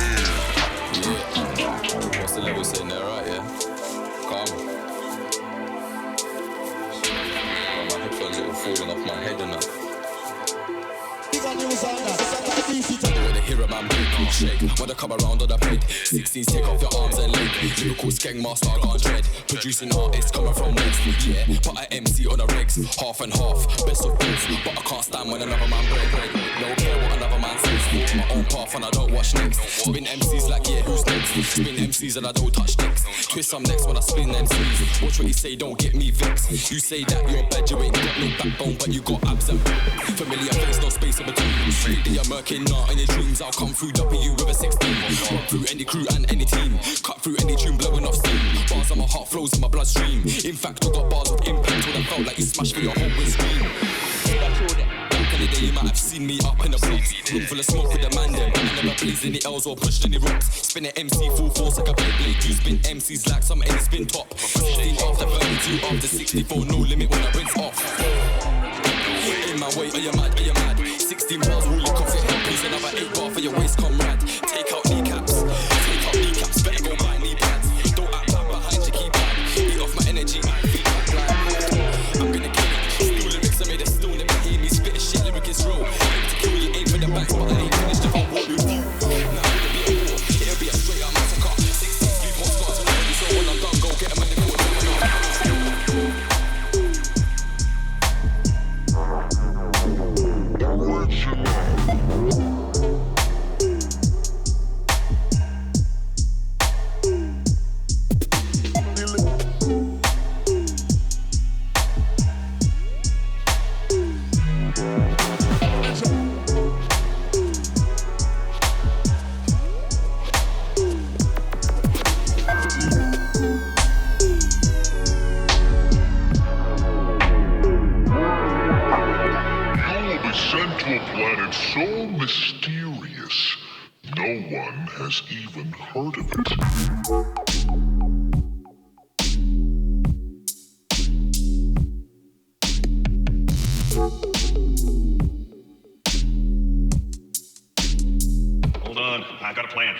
Yeah. What's the level sitting there, right? Yeah. Calm. My headphones are falling off my head and that. When they hear a man break, shake. When they come around on the plate, 16s take off your arms and legs. Lyrical skeng master, I can't dread. Producing artists coming from West, yeah. But I MC on the regs, half and half, best of both. But I can't stand when another man break. Don't care what another man says. My own path and I don't watch next. Spin MCs like yeah, who's next? Spin MCs and I don't touch next. Twist some next when I spin MCs. Watch what you say, don't get me vexed. You say that you're bad, you ain't got no backbone, but you got abs and familiar face, no space in between. They are murking now in your dreams. I'll come through W with a 16. Walk through any crew and any team. Cut through any tune, blowing off steam. Bars on my heart flows in my bloodstream. In fact, I got bars of impact when I felt like you smashed through your whole windscreen. Back in the day, you might have seen me up in the blocks. Room full of smoke with a man there. I never blazed any L's or pushed any rocks. Spin an MC full force like a Beyblade. You spin MCs like some ends spin top. 16 after 32 after 64, no limit when I rinse off. In my way, are you mad? Are you mad? 16 bars, rule your coffee. Please another 8 bar for your waist, comrade. Take out kneecaps. Take out kneecaps. Better go buy knee pads. Don't act bad behind your keypad. Eat off my energy. Feedback like I'm gonna kill it. Steal lyrics, I made a stone. Never hear me spit a shit. Lyric is raw. Aim to kill you, aim for the banks, but I ain't finished the whole war with you. Now it'll be a war. It'll be a straight up massacre. 16 sleep on stars and ready. So when I'm done, go get 'em in the court. has even heard of it. Hold on, I got a plan.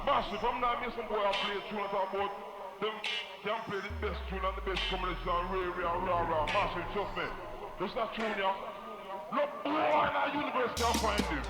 Massive, I'm not missing boy, I play a tune about them play the best tune and the best combination real rah. Massive, trust me. That's not tune, yeah. Look, boy, in our universe can't find you.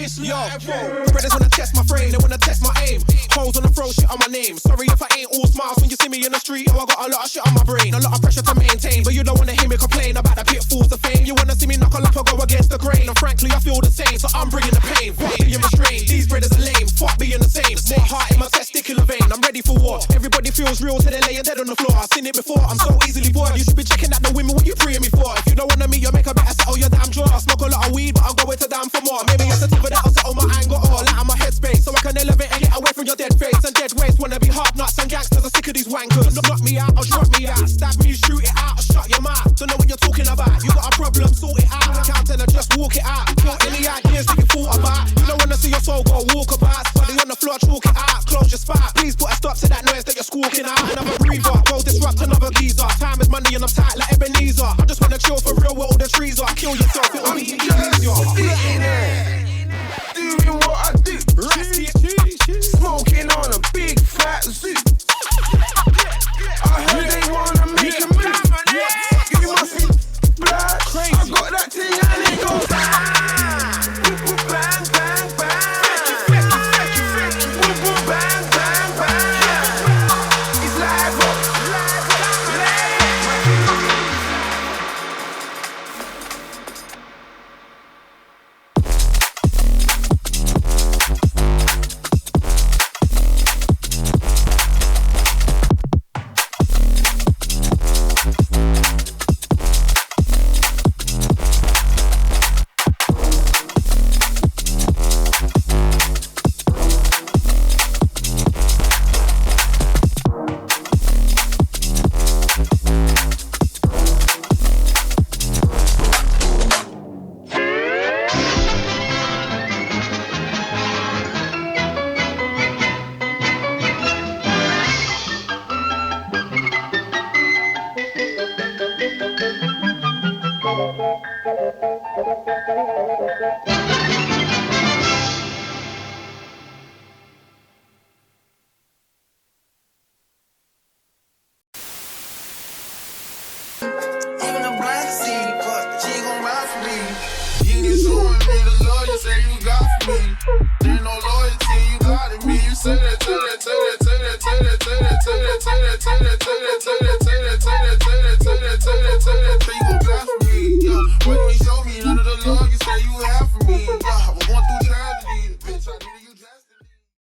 It's Yo, brothers wanna test my frame, they wanna test my aim. Hoes wanna throw shit on my name. Sorry if I ain't all smiles when you see me in the street. Yo, I got a lot of shit on my brain, a lot of pressure to maintain. But you don't wanna hear me complain about the pitfalls of fame. You wanna see me knuckle up or go against the grain. And frankly, I feel the same, so I'm bringing the pain. Fuck being restrained, these brothers are lame. Fuck being the same. More heart in my testicular vein. I'm ready for war. Everybody feels real till they're laying dead on the floor. I've seen it before, I'm so easily bored. You should be checking out the women, what you preying me for? If you don't wanna meet, you make a better settle your damn jaw. I smoke a lot of weed, but I'm going to damn for more. Maybe it's a tip of that'll settle my anger all out of my headspace, so I can elevate and get away from your dead face and dead waste. Wanna be hard nuts and gangsters are sick of these wankers. Knock me out, I'll drop me out. Stab me, shoot it out, I'll shut your mouth. Don't know what you're talking about. You got a problem, sort it out. Count and just walk it out. Kill any ideas that you thought about. You don't wanna see your soul go walk about. Body on the floor, chalk it out. Close your spot. Please put a stop to that noise that you're squawking out. Another breather, go disrupt another geezer. Time is money and I'm tight like Ebenezer. I just wanna chill for real where all the trees are. Kill yourself,